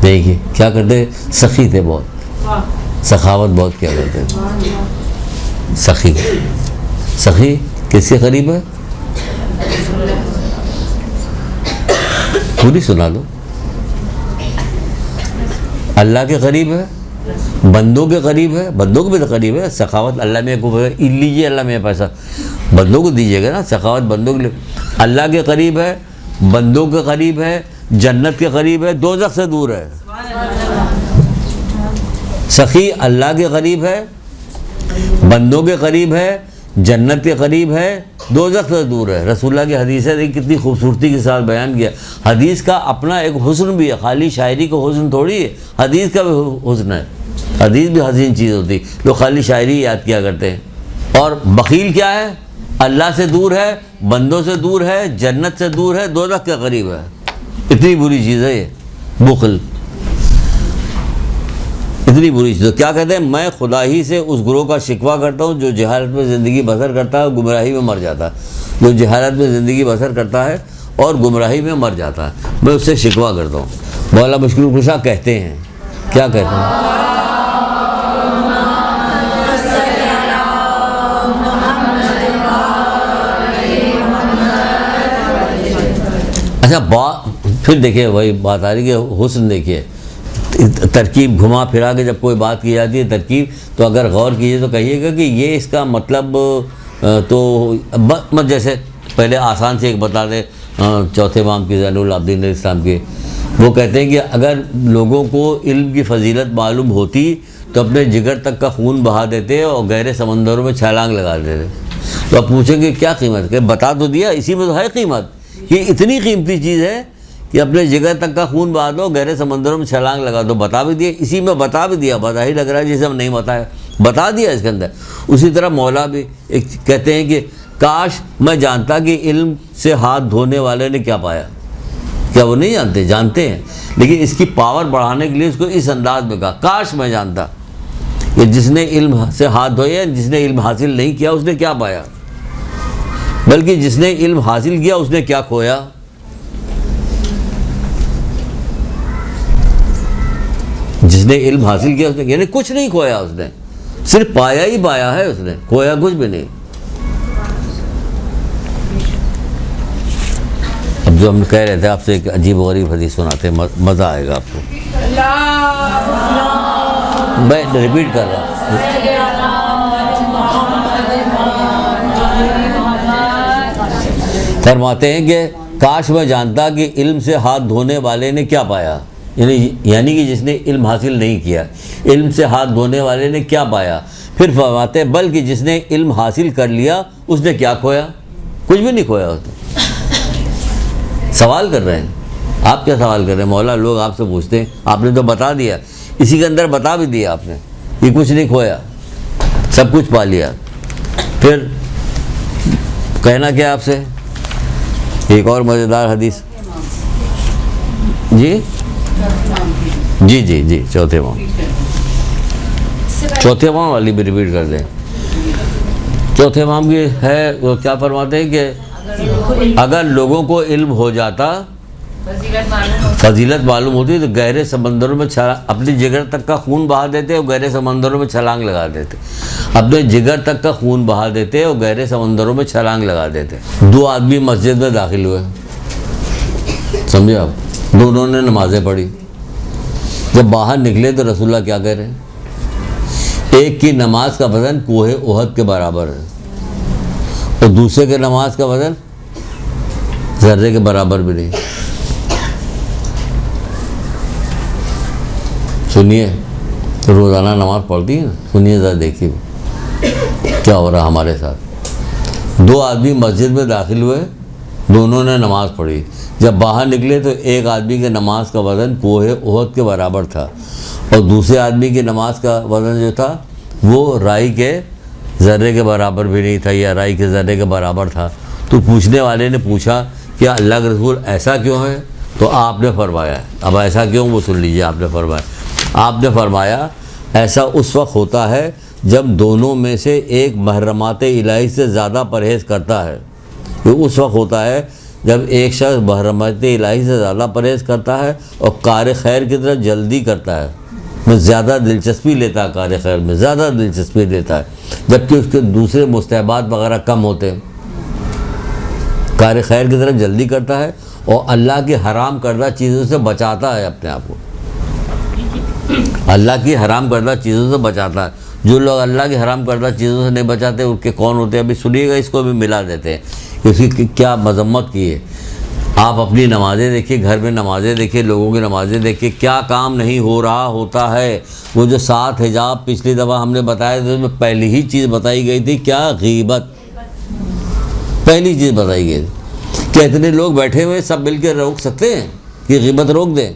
دیکھیے کیا کرتے، سخی تھے بہت، سخاوت بہت کیا کرتے تھے۔ سخی کس کے قریب ہے؟ پوری سنا دو۔ اللہ کے قریب ہے، بندوں کے قریب ہے، بندوں کو بھی تو قریب ہے۔ سخاوت اللہ میں کو لیجیے، اللہ میں پیسہ بندوں کو دیجیے گا نا، سخاوت بندوں کے لیے۔ اللہ کے قریب ہے، بندوں کے قریب ہے، جنت کے قریب ہے، دوزخ سے دور ہے۔ سخی اللہ کے قریب ہے، بندوں کے قریب ہے، جنت کے قریب ہے، دوزخ سے دور ہے۔ رسول اللہ کی حدیث ہے، کتنی خوبصورتی کے ساتھ بیان کیا۔ حدیث کا اپنا ایک حسن بھی ہے، خالی شاعری کا حسن تھوڑی ہے، حدیث کا بھی حسن ہے۔ حدیث بھی حسین چیز ہوتی، لوگ خالی شاعری یاد کیا کرتے ہیں۔ اور بخیل کیا ہے؟ اللہ سے دور ہے، بندوں سے دور ہے، جنت سے دور ہے، دوزخ کے قریب ہے۔ اتنی بری چیز ہے یہ بخل، اتنی بری چیز۔ کیا کہتے ہیں؟ میں خدا ہی سے اس گروہ کا شکوہ کرتا ہوں جو جہالت میں زندگی بسر کرتا ہے اور گمراہی میں مر جاتا ہے۔ جو جہالت میں زندگی بسر کرتا ہے اور گمراہی میں مر جاتا ہے، میں اس سے شکوہ کرتا ہوں۔ مولا مشکل کشا کہتے ہیں، کیا کہتے ہیں؟ اچھا پھر دیکھیے وہی بات آ رہی کہ حسن، دیکھیے ترکیب گھما پھرا کے جب کوئی بات کی جاتی ہے ترکیب، تو اگر غور کیجیے تو کہیے گا کہ یہ اس کا مطلب تو جیسے پہلے آسان سے ایک بتا دیں، چوتھے امام کی زین العابدین علیہ السلام کی، وہ کہتے ہیں کہ اگر لوگوں کو علم کی فضیلت معلوم ہوتی تو اپنے جگر تک کا خون بہا دیتے اور گہرے سمندروں میں چھلانگ لگا دیتے۔ تو آپ پوچھیں گے کیا قیمت؟ کہ بتا تو دیا، اسی میں تو ہے قیمت، یہ اتنی قیمتی چیز ہے کہ اپنے جگر تک کا خون بہا دو، گہرے سمندروں میں چھلانگ لگا دو، بتا بھی دیا، اسی میں بتا بھی دیا، بتا ہی لگ رہا ہے جیسے ہم نہیں بتایا، بتا دیا اس کے اندر۔ اسی طرح مولا بھی ایک کہتے ہیں کہ کاش میں جانتا کہ علم سے ہاتھ دھونے والے نے کیا پایا۔ کیا وہ نہیں جانتے؟ جانتے ہیں، لیکن اس کی پاور بڑھانے کے لیے اس کو اس انداز میں کہا، کاش میں جانتا کہ جس نے علم سے ہاتھ دھوئے، جس نے علم حاصل نہیں کیا اس نے کیا پایا، بلکہ جس نے علم حاصل کیا اس نے کیا کھویا۔ جس نے علم حاصل کیا اس نے یعنی کچھ نہیں کھویا، اس نے صرف پایا ہی پایا ہے، اس نے کھویا کچھ بھی نہیں۔ اب جو ہم کہہ رہے تھے آپ سے ایک عجیب و غریب حدیث سناتے ہیں، مزہ آئے گا آپ کو، میں ریپیٹ کر رہا ہوں۔ فرماتے ہیں کہ کاش میں جانتا کہ علم سے ہاتھ دھونے والے نے کیا پایا، یعنی کہ جس نے علم حاصل نہیں کیا، علم سے ہاتھ دھونے والے نے کیا پایا۔ پھر فرماتے ہیں بلکہ جس نے علم حاصل کر لیا اس نے کیا کھویا، کچھ بھی نہیں کھویا۔ اس نے سوال کر رہے ہیں، آپ کیا سوال کر رہے ہیں؟ مولا لوگ آپ سے پوچھتے ہیں، آپ نے تو بتا دیا، اسی کے اندر بتا بھی دیا آپ نے، یہ کچھ نہیں کھویا، سب کچھ پا لیا۔ پھر کہنا کیا آپ سے؟ ایک اور مزیدار حدیث، جی جی جی جی چوتھے امام۔ چوتھے امام والی بھی ریپیٹ کر دیں. چوتھے امام کی ہے وہ کیا فرماتے ہیں کہ اگر لوگوں کو علم ہو جاتا, فضیلت معلوم ہوتی تو گہرے سمندروں میں اپنی جگر تک کا خون بہا دیتے اور گہرے سمندروں میں چھلانگ لگا دیتے. اپنے جگر تک کا خون بہا دیتے اور گہرے سمندروں میں چھلانگ لگا دیتے. 2 آدمی مسجد میں داخل ہوئے, سمجھے آپ, دونوں نے نمازیں پڑھی. جب باہر نکلے تو رسول اللہ کیا کہہ رہے ہیں, ایک کی نماز کا وزن کوہ احد کے برابر ہے اور دوسرے کے نماز کا وزن ذرے کے برابر بھی نہیں. سنیے, روزانہ نماز پڑھتی ہے نا, سنیے ذرا دیکھیے کیا ہو رہا ہمارے ساتھ. 2 آدمی مسجد میں داخل ہوئے, دونوں نے نماز پڑھی. جب باہر نکلے تو ایک آدمی کے نماز کا وزن کوہ احد کے برابر تھا اور دوسرے آدمی کی نماز کا وزن جو تھا وہ رائی کے ذرے کے برابر بھی نہیں تھا یا رائی کے ذرے کے برابر تھا. تو پوچھنے والے نے پوچھا کہ اللہ کے رسول ایسا کیوں ہے؟ تو آپ نے فرمایا, اب ایسا کیوں وہ سن لیجئے. آپ نے فرمایا ایسا اس وقت ہوتا ہے جب دونوں میں سے ایک محرمات الہی سے زیادہ پرہیز کرتا ہے. یہ اس وقت ہوتا ہے جب ایک شخص محرمات الہی سے زیادہ پرہیز کرتا ہے اور کار خیر کی طرف جلدی کرتا ہے, میں زیادہ دلچسپی لیتا ہے, کار خیر میں زیادہ دلچسپی لیتا ہے, جبکہ اس کے دوسرے مستحبات وغیرہ کم ہوتے ہیں. کار خیر کی طرف جلدی کرتا ہے اور اللہ کی حرام کردہ چیزوں سے بچاتا ہے اپنے آپ کو. اللہ کی حرام کردہ چیزوں سے بچاتا ہے. جو لوگ اللہ کی حرام کردہ چیزوں سے نہیں بچاتے ان کے کون ہوتے ہیں؟ ابھی سنیے گا, اس کو بھی ملا دیتے ہیں. اس کی کیا مذمت کی ہے. آپ اپنی نمازیں دیکھیے, گھر میں نمازیں دیکھیے, لوگوں کی نمازیں دیکھیے, کیا کام نہیں ہو رہا ہوتا ہے. وہ جو 7 حجاب پچھلی دفعہ ہم نے بتایا تھا, اس میں پہلی ہی چیز بتائی گئی تھی کیا؟ غیبت. پہلی چیز بتائی گئی تھی. کیا اتنے لوگ بیٹھے ہوئے سب مل کے روک سکتے ہیں کہ غیبت روک دیں؟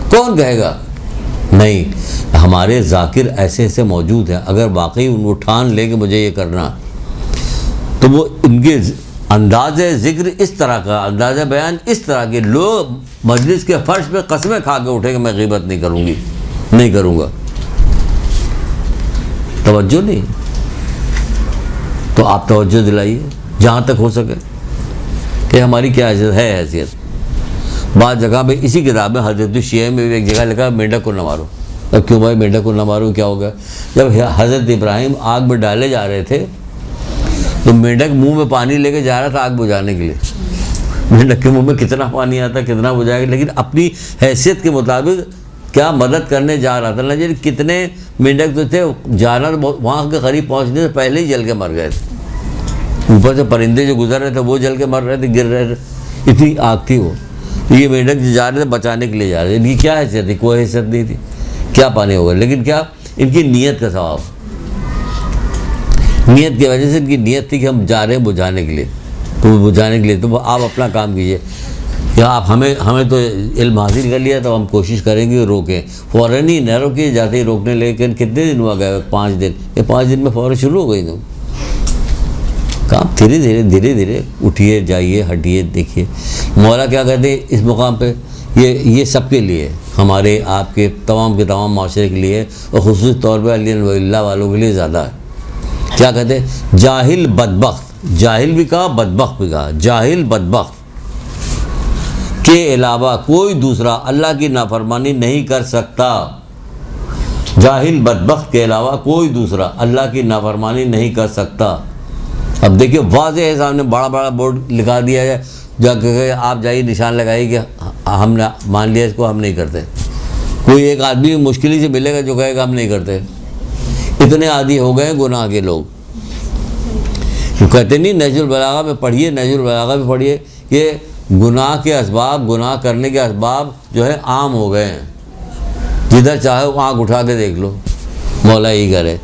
کون کہے گا؟ نہیں. ہمارے ذاکر ایسے ایسے موجود ہیں, اگر واقعی ان کو ٹھان لے کہ مجھے یہ کرنا, تو وہ ان کے انداز ذکر اس طرح کا, انداز بیان اس طرح کے, لوگ مجلس کے فرش پہ قسمیں کھا کے اٹھے کہ میں غیبت نہیں کروں گا. توجہ نہیں. تو آپ توجہ دلائیے جہاں تک ہو سکے کہ ہماری کیا حیثیت. بعض جگہ پہ اسی کتاب میں حضرت الشیعہ میں بھی ایک جگہ لکھا مینڈک کو نہ مارو. اب کیوں بھائی مینڈک کو نہ مارو, کیا ہو گیا؟ جب حضرت ابراہیم آگ میں ڈالے جا رہے تھے تو مینڈک منہ میں پانی لے کے جا رہا تھا آگ بجھانے کے لیے. مینڈک کے منہ میں کتنا پانی آتا, کتنا بجھائے گا, لیکن اپنی حیثیت کے مطابق کیا مدد کرنے جا رہا تھا. نہ کتنے مینڈک تو تھے جانور وہاں کے قریب پہنچنے سے پہلے ہی جل کے مر گئے تھے. اوپر سے پرندے جو گزر رہے تھے وہ جل کے مر رہے تھے, گر رہے تھے, اتنی آگ تھی وہ. یہ مینڈک جو جا رہے تھے بچانے کے لیے جا رہے تھے. ان کی کیا حیثیت تھی؟ کوئی حیثیت نہیں تھی. کیا پانی ہوگا, لیکن کیا ان کی نیت کا ثواب, نیت کی وجہ سے ان کی نیت تھی کہ ہم جا رہے ہیں بجھانے کے لیے, تو بجھانے کے لیے. تو آپ اپنا کام کیجئے کہ آپ ہمیں تو علم حاصل کر لیا تو ہم کوشش کریں گے روکیں. فوراً ہی نہ روکیے, جاتے ہی روکنے, لیکن کتنے دن ہوا گئے؟ 5 دن. یہ 5 دن میں فوراً شروع ہو گئی. تو کام دھیرے دھیرے اٹھیے, جائیے, ہٹیے, دیکھیے. مولا کیا کہتے ہیں اس مقام پہ, یہ سب کے لیے, ہمارے آپ کے تمام کے تمام معاشرے کے لیے, اور خصوصی طور پہ علی اللہ والوں کے لیے زیادہ ہے. کیا کہتے ہیں؟ جاہل بدبخت, جاہل بھی کہا, بدبخت بھی کہا. جاہل بدبخت کے علاوہ کوئی دوسرا اللہ کی نافرمانی نہیں کر سکتا. جاہل بدبخت کے علاوہ کوئی دوسرا اللہ کی نافرمانی نہیں کر سکتا. اب دیکھیے واضح ہے, سامنے بڑا بڑا بورڈ لکھا دیا ہے, جا کہ آپ جائیے نشان لگائیے کہ ہم نے مان لیا اس کو, ہم نہیں کرتے. کوئی ایک آدمی مشکل ہی سے ملے گا جو کہے گا ہم نہیں کرتے. اتنے عادی ہو گئے گناہ کے لوگ. جو کہتے نہیں نہج البلاغہ میں پڑھیے, نہج البلاغہ میں پڑھیے, یہ گناہ کے اسباب, گناہ کرنے کے اسباب جو ہے عام ہو گئے ہیں. جدھر چاہے وہ آنکھ اٹھا کے دیکھ لو, مولا یہی کرے.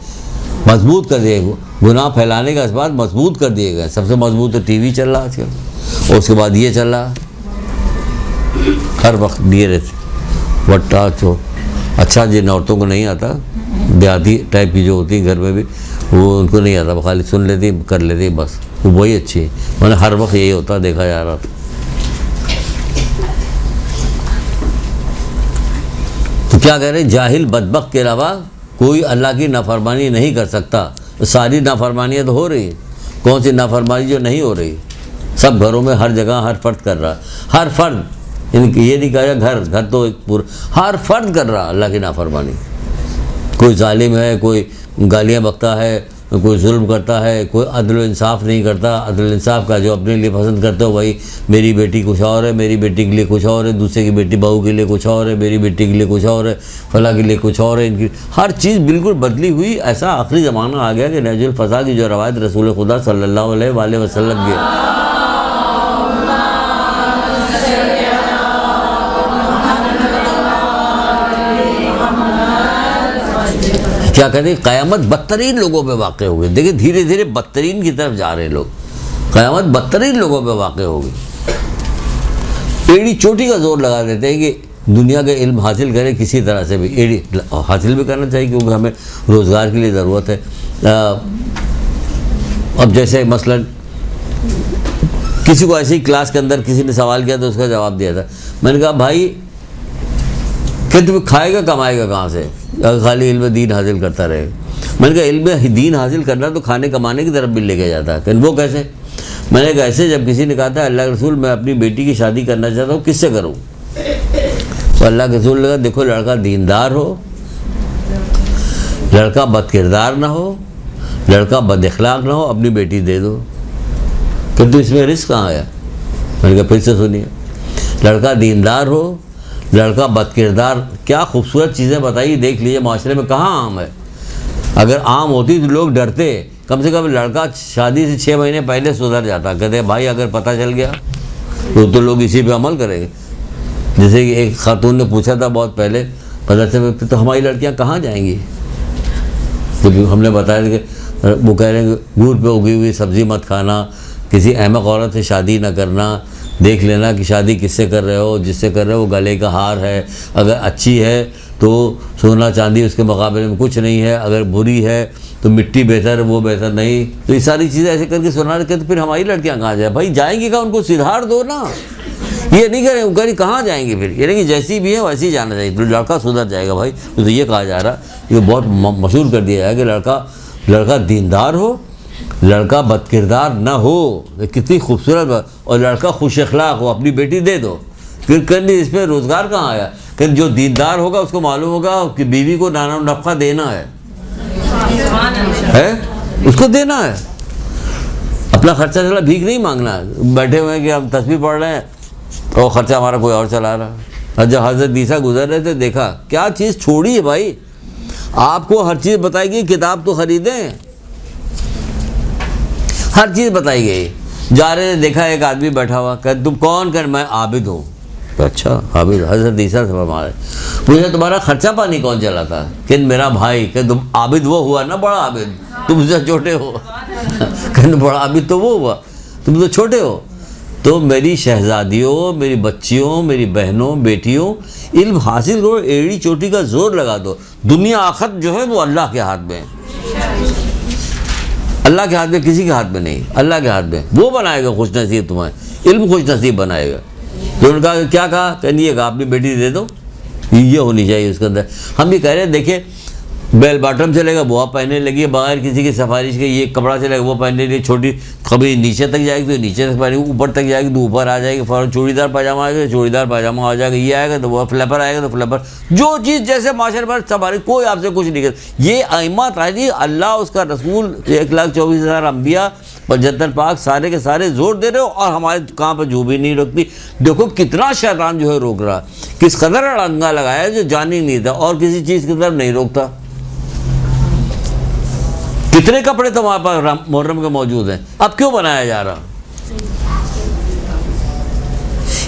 مضبوط کر دیے گناہ پھیلانے کا اسباب, مضبوط کر دیے گئے. سب سے مضبوط تو ٹی وی چل رہا آج کل, اور اس کے بعد یہ چل رہا ہر وقت دیے رہتے وٹا چو. اچھا جن عورتوں کو نہیں آتا, دیہاتی ٹائپ کی جو ہوتی ہیں گھر میں بھی, وہ ان کو نہیں آتا, خالی سن لیتی, کر لیتی, بس وہ وہی اچھی ہے. میں نے ہر وقت یہی ہوتا دیکھا جا رہا تھا. تو کیا کہہ رہے ہیں؟ جاہل بدبخت کے علاوہ کوئی اللہ کی نافرمانی نہیں کر سکتا. ساری نافرمانیاں تو ہو رہی ہیں. کون سی نافرمانی جو نہیں ہو رہی؟ سب گھروں میں ہر جگہ ہر فرد کر رہا. ہر فرد، یہ نہیں کہا گھر تو ایک پورا، ہر فرد کر رہا اللہ کی نافرمانی. کوئی ظالم ہے، کوئی گالیاں بکتا ہے، کوئی ظلم کرتا ہے، کوئی عدل و انصاف نہیں کرتا. عدل و انصاف کا جو اپنے لیے پسند کرتے ہو، بھائی میری بیٹی کچھ اور ہے، میری بیٹی کے لیے کچھ اور ہے، دوسرے کی بیٹی بہو کے لیے کچھ اور ہے، میری بیٹی کے لیے کچھ اور ہے، فلاں کے لیے کچھ اور ہے. ان کی ہر چیز بالکل بدلی ہوئی. ایسا آخری زمانہ آ گیا کہ نہج الفضا کی جو روایت رسول خدا صلی اللہ علیہ وآلہ وسلم کی کیا کہتے ہیں، قیامت بدترین لوگوں پہ واقع ہوگی. دیکھیں دھیرے دھیرے بدترین کی طرف جا رہے ہیں لوگ. قیامت بدترین لوگوں پہ واقع ہوگی. ایڑی چوٹی کا زور لگا دیتے ہیں کہ دنیا کا علم حاصل کرے کسی طرح سے بھی. ایڑی حاصل بھی کرنا چاہیے کیونکہ ہمیں روزگار کے لیے ضرورت ہے. اب جیسے مثلا کسی کو ایسے ہی کلاس کے اندر کسی نے سوال کیا تو اس کا جواب دیا تھا. میں نے کہا بھائی کہ تم کھائے گا کمائے گا کہاں سے اگر خالی علم دین حاصل کرتا رہے؟ میں نے کہا علم دین حاصل کرنا تو کھانے کمانے کی طرف بھی لے کے جاتا ہے. کہ وہ کیسے؟ میں نے کہا ایسے جب کسی نے کہا تھا اللہ کے رسول میں اپنی بیٹی کی شادی کرنا چاہتا ہوں، کس سے کروں؟ تو اللہ کے رسول نے کہا دیکھو لڑکا دیندار ہو، لڑکا بد کردار نہ ہو، لڑکا بد اخلاق نہ ہو، اپنی بیٹی دے دو. کہ تو اس میں رزق کہاں آیا؟ میں نے کہا پھر سے سنیے، لڑکا دیندار ہو، لڑکا بد کردار. کیا خوبصورت چیزیں بتائی. دیکھ لیجیے معاشرے میں کہاں عام ہے. اگر عام ہوتی تو لوگ ڈرتے. کم سے کم لڑکا شادی سے 6 مہینے پہلے سدھر جاتا. کہتے بھائی اگر پتہ چل گیا تو لوگ اسی پہ عمل کریں گے. جیسے کہ ایک خاتون نے پوچھا تھا بہت پہلے، پتہ چلا تو ہماری لڑکیاں کہاں جائیں گی؟ کیونکہ ہم نے بتایا کہ وہ کہہ رہے ہیں کہ گور پہ اگی ہوئی سبزی مت کھانا، کسی احمق عورت سے شادی نہ کرنا، دیکھ لینا کہ شادی کس سے کر رہے ہو. جس سے کر رہے ہو وہ گلے کا ہار ہے، اگر اچھی ہے تو سونا چاندی اس کے مقابلے میں کچھ نہیں ہے، اگر بری ہے تو مٹی بہتر وہ بہتر نہیں. تو یہ ساری چیزیں ایسے کر کے سنا رہے تو پھر ہماری لڑکیاں کہاں جائیں؟ بھائی جائیں گی کہاں؟ ان کو سدھار دو نا. یہ نہیں کریں وہ کہاں جائیں گے پھر؟ یہ نہیں کہ جیسی بھی ہے ویسے ہی جانا چاہیے. تو لڑکا سدھر جائے گا. بھائی تو یہ کہا جا رہا، یہ بہت مشہور کر دیا ہے کہ لڑکا دیندار ہو، لڑکا بد کردار نہ ہو. کتنی خوبصورت بات. اور لڑکا خوش اخلاق ہو، اپنی بیٹی دے دو. پھر کرنی اس پہ روزگار کہاں آیا؟ کہ جو دیندار ہوگا اس کو معلوم ہوگا کہ بیوی کو نانا نفقہ دینا ہے، اس کو دینا ہے. اپنا خرچہ چلا بھیک نہیں مانگنا. بیٹھے ہوئے ہیں کہ ہم تسبیح پڑھ رہے ہیں اور خرچہ ہمارا کوئی اور چلا رہا. اور جب حضرت عیسیٰ گزر رہے تھے دیکھا کیا چیز چھوڑی ہے. بھائی آپ کو ہر چیز بتائی گئی، کتاب تو خریدیں، ہر چیز بتائی گئی. جا رہے دیکھا ایک آدمی بیٹھا ہوا، کہ تم کون؟ کہ میں عابد ہوں. اچھا عابد؟ حضرت عیسیٰ سے فرما رہے. پوچھا تمہارا خرچہ پانی کون چلاتا؟ کہ میرا بھائی. کہ تم عابد وہ ہوا نا بڑا عابد، تم سے چھوٹے ہو. کہ بڑا عابد تو وہ ہوا، تم تو چھوٹے ہو. تو میری شہزادیوں، میری بچیوں، میری بہنوں، بیٹیوں، علم حاصل کرو. ایڑی چوٹی کا زور لگا دو. دنیا آخرت جو ہے وہ اللہ کے ہاتھ میں ہے. اللہ کے ہاتھ میں، کسی کے ہاتھ میں نہیں. اللہ کے ہاتھ میں. وہ بنائے گا خوش نصیب تمہیں. علم خوش نصیب بنائے گا. تو انہوں نے کہا کیا کہا؟ کہ نہیں کہا اپنی بیٹی دے دو. یہ ہونی چاہیے اس کے اندر. ہم یہ کہہ رہے ہیں دیکھیں بیل باٹم چلے گا وہ آپ پہننے لگی ہے بغیر کسی کی سفارش کے. یہ کپڑا چلے گا وہ پہننے لگی. چھوٹی کبھی نیچے تک جائے گی تو نیچے تک پہنے گی، اوپر تک جائے گی تو اوپر آ جائے گی. فوراً چوڑی دار پاجامہ آئے گا تو چوڑی دار پاجامہ آ جائے گا. یہ آئے گا تو وہ فلیپر آئے گا تو فلیپر. جو چیز جیسے معاشرے پر سفارش، کوئی آپ سے کچھ نہیں کرتا. یہ ائمہ تعالی اللہ اس کا رسول 1,24,000 انبیاء 75 پاک سارے کے سارے زور دے رہے ہو اور ہمارے کہاں پہ جو بھی نہیں روکتی. دیکھو کتنا شیطان جو ہے روک رہا، کس قدر اڑنگا لگایا جو جان ہی نہیں تھا اور کسی چیز کی طرف نہیں روکتا. کتنے کپڑے تو وہاں پر محرم کے موجود ہیں، اب کیوں بنایا جا رہا؟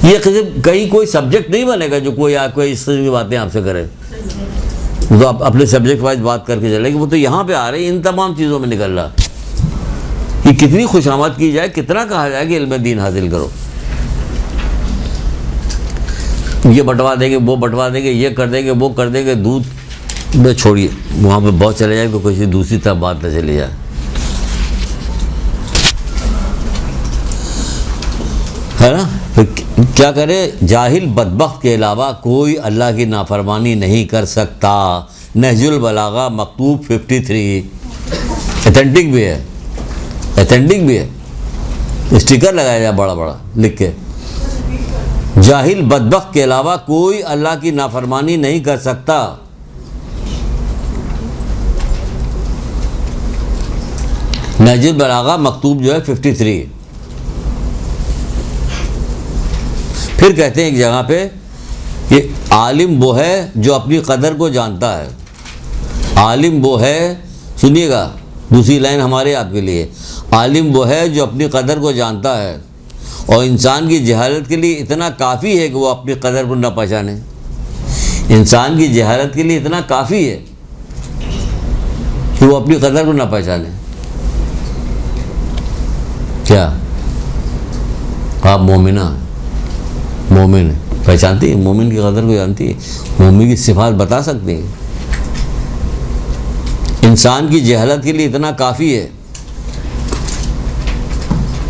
یہ کہیں کوئی سبجیکٹ نہیں بنے گا جو کوئی آپ کو اس طرح کی باتیں آپ سے کرے. تو آپ اپنے سبجیکٹ وائز بات کر کے چلے کہ وہ تو یہاں پہ آ رہے ہیں، ان تمام چیزوں میں نکل رہا. کہ کتنی خوشامد کی جائے، کتنا کہا جائے کہ علم دین حاصل کرو. یہ بٹوا دیں گے، وہ بٹوا دیں گے، یہ کر دیں گے، وہ کر دیں گے. دودھ میں چھوڑیے وہاں پہ بہت چلے جائے تو کسی دوسری طرف بات نہ چلی جائے، ہے نا. پھر کیا کرے؟ جاہل بدبخت کے علاوہ کوئی اللہ کی نافرمانی نہیں کر سکتا. نہج البلاغہ مکتوب 53، اتھینٹک بھی ہے، اتھینٹک بھی ہے، اسٹیکر لگایا جائے بڑا بڑا لکھ کے، جاہل بدبخت کے علاوہ کوئی اللہ کی نافرمانی نہیں کر سکتا. نہج البلاغہ مکتوب جو ہے 53. پھر کہتے ہیں ایک جگہ پہ کہ عالم وہ ہے جو اپنی قدر کو جانتا ہے. عالم وہ ہے، سنیے گا دوسری لائن ہمارے آپ کے لیے، عالم وہ ہے جو اپنی قدر کو جانتا ہے اور انسان کی جہالت کے لیے اتنا کافی ہے کہ وہ اپنی قدر کو نہ پہچانے. انسان کی جہالت کے لیے اتنا کافی ہے کہ وہ اپنی قدر کو نہ پہچانے. کیا آپ مومنہ، مومن پہچانتی ہے، مومن کی قدر کو جانتی ہے، مومن کی صفات بتا سکتی ہے. انسان کی جہالت کے لیے اتنا کافی ہے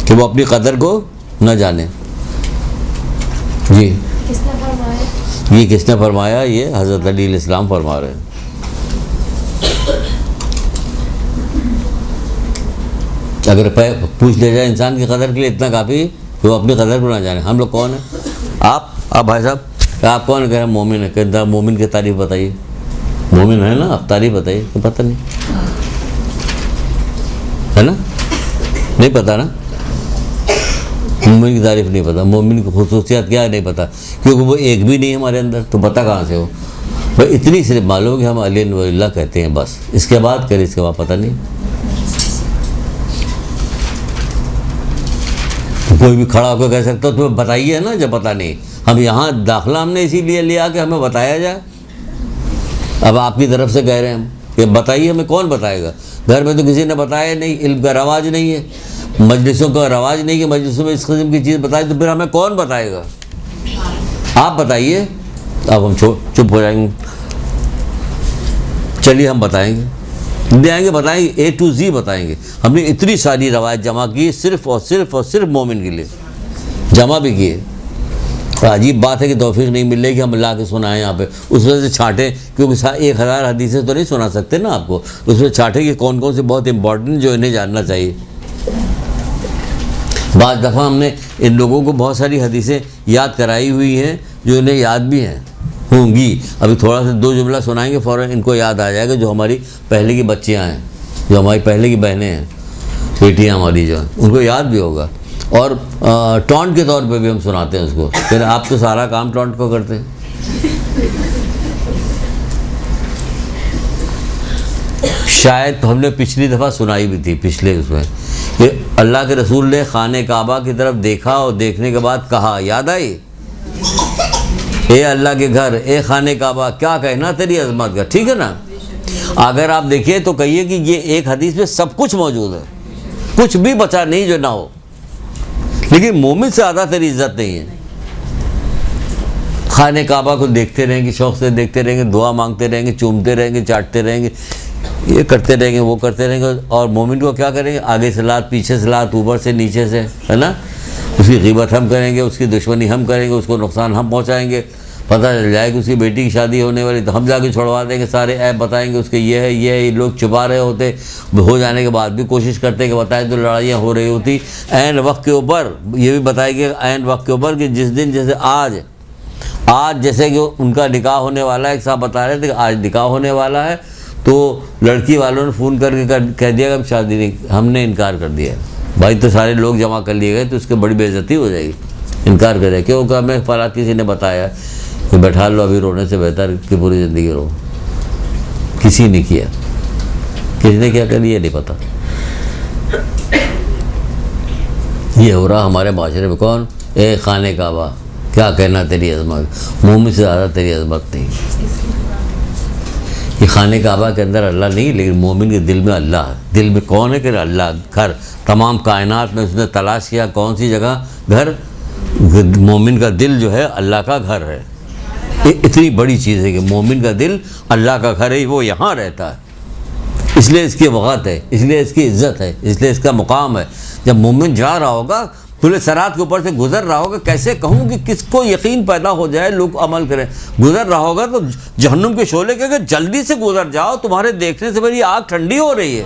کہ وہ اپنی قدر کو نہ جانے. جی کس نے فرمایا؟ یہ کس نے فرمایا؟ یہ حضرت علی علیہ السلام فرما رہے ہیں. اگر پوچھ لیا جائے انسان کی قدر کے لیے اتنا کافی کہ وہ اپنی قدر کو نہ جانے. ہم لوگ کون ہیں؟ آپ بھائی صاحب آپ کون کہہ رہے ہیں مومن ہے؟ کہ مومن کی تعریف بتائیے. مومن ہے نا، آپ تعریف بتائیے. تو پتہ نہیں ہے نا، نہیں پتہ نا، مومن کی تعریف نہیں پتہ، مومن کی خصوصیات کیا ہے نہیں پتہ، کیونکہ وہ ایک بھی نہیں ہمارے اندر، تو پتہ کہاں سے ہو بھائی؟ اتنی صرف معلوم کہ ہم علی ولی اللہ کہتے ہیں بس، اس کے بعد کرے اس کے بعد پتہ نہیں. کوئی بھی کھڑا ہو کے کہہ سکتا ہو تمہیں بتائیے نا جب پتہ نہیں. ہم یہاں داخلہ ہم نے اسی لیے لیا کہ ہمیں بتایا جائے. اب آپ کی طرف سے کہہ رہے ہیں ہم کہ بتائیے، ہمیں کون بتائے گا؟ گھر میں تو کسی نے بتایا نہیں، علم کا رواج نہیں ہے، مجلسوں کا رواج نہیں کہ مجلسوں میں اس قسم کی چیز بتائے، تو پھر ہمیں کون بتائے گا؟ آپ بتائیے. اب ہم چپ ہو جائیں گے. چلیے ہم بتائیں گے، دے آئیں گے، بتائیں گے، A to Z بتائیں گے. ہم نے اتنی ساری روایت جمع کی صرف اور صرف اور صرف مومن کے لیے جمع بھی کیے. عجیب بات ہے کہ توفیق نہیں مل رہی کہ ہم لا کے سنائیں یہاں پہ، اس وجہ سے چھانٹیں، کیونکہ 1000 حدیثیں تو نہیں سنا سکتے نا آپ کو، اس میں چھانٹیں کہ کون کون سی بہت امپورٹنٹ جو انہیں جاننا چاہیے. بعض دفعہ ہم نے ان لوگوں کو بہت ساری حدیثیں یاد کرائی ہوئی ہیں جو انہیں یاد بھی ہیں ہوں گی. ابھی تھوڑا سا 2 جملہ سنائیں گے فوراً ان کو یاد آ جائے گا، جو ہماری پہلے کی بچیاں ہیں، جو ہماری پہلے کی بہنیں ہیں، بیٹیاں ہماری جو ہیں، ان کو یاد بھی ہوگا. اور ٹونٹ کے طور پہ بھی ہم سناتے ہیں اس کو. پھر آپ تو سارا کام ٹونٹ کو کرتے ہیں. شاید ہم نے پچھلی دفعہ سنائی بھی تھی، پچھلے اس میں، کہ اللہ کے رسول نے خانہ کعبہ کی طرف دیکھا اور دیکھنے کے بعد کہا، یاد آئی؟ اے اللہ کے گھر، اے خانہ کعبہ، کیا کہنا تیری عظمت کا. ٹھیک ہے نا؟ اگر آپ دیکھیں تو کہیے کہ یہ ایک حدیث میں سب کچھ موجود ہے، کچھ بھی بچا نہیں جو نہ ہو. لیکن مومن سے زیادہ تیری عزت نہیں ہے. خانہ کعبہ کو دیکھتے رہیں گے، شوق سے دیکھتے رہیں گے، دعا مانگتے رہیں گے، چومتے رہیں گے، چاٹتے رہیں گے، یہ کرتے رہیں گے، وہ کرتے رہیں گے. اور مومن کو کیا کریں گے؟ آگے سے لات، پیچھے سے لات، اوپر سے نیچے سے، ہے نا؟ اس کی غیبت ہم کریں گے، اس کی دشمنی ہم کریں گے، اس کو نقصان ہم پہنچائیں گے. پتہ چل جائے کہ اس کی بیٹی کی شادی ہونے والی تو ہم جا کے چھوڑوا دیں گے، سارے عیب بتائیں گے اس کے، یہ ہے یہ ہے. یہ لوگ چھپا رہے ہوتے، ہو جانے کے بعد بھی کوشش کرتے کہ بتائیں تو لڑائیاں ہو رہی ہوتی. عین وقت کے اوپر یہ بھی بتائے گا، عین وقت کے اوپر کہ جس دن، جیسے آج جیسے کہ ان کا نکاح ہونے والا ہے، ایک صاحب بتا رہے تھے کہ آج نکاح ہونے والا ہے، تو لڑکی والوں نے فون کر کے کہہ دیا کہ اب شادی نہیں، ہم نے انکار کر دیا. بھائی تو سارے لوگ جمع کر لیے گئے تو اس کے بڑی بے عزتی ہو جائے گی. انکار کرے کیوں کہ ہمیں فلاں کسی نے بتایا کہ بیٹھا لو، ابھی رونے سے بہتر کہ پوری زندگی رو. کسی نے کیا، کسی نے کیا کر یہ نہیں پتہ. یہ ہو رہا ہمارے معاشرے میں. کون؟ اے خانہ کعبہ، کیا کہنا تیری عظمت. مومن سے زیادہ تیری عظمت نہیں. یہ خانہ کعبہ کے اندر اللہ نہیں، لیکن مومن کے دل میں اللہ ہے. دل میں کون ہے کہ اللہ گھر. تمام کائنات میں اس نے تلاش کیا کون سی جگہ؟ گھر. مومن کا دل جو ہے اللہ کا گھر ہے. اتنی بڑی چیز ہے کہ مومن کا دل اللہ کا گھر ہے، وہ یہاں رہتا ہے. اس لیے اس کی وقت ہے، اس لیے اس کی عزت ہے، اس لیے اس کا مقام ہے. جب مومن جا رہا ہوگا پورے سرات کے اوپر سے گزر رہا ہوگا، کیسے کہوں کہ کس کو یقین پیدا ہو جائے لوگ عمل کریں. گزر رہا ہوگا تو جہنم کے شعلے کہ جلدی سے گزر جاؤ، تمہارے دیکھنے سے میری آگ ٹھنڈی ہو رہی ہے.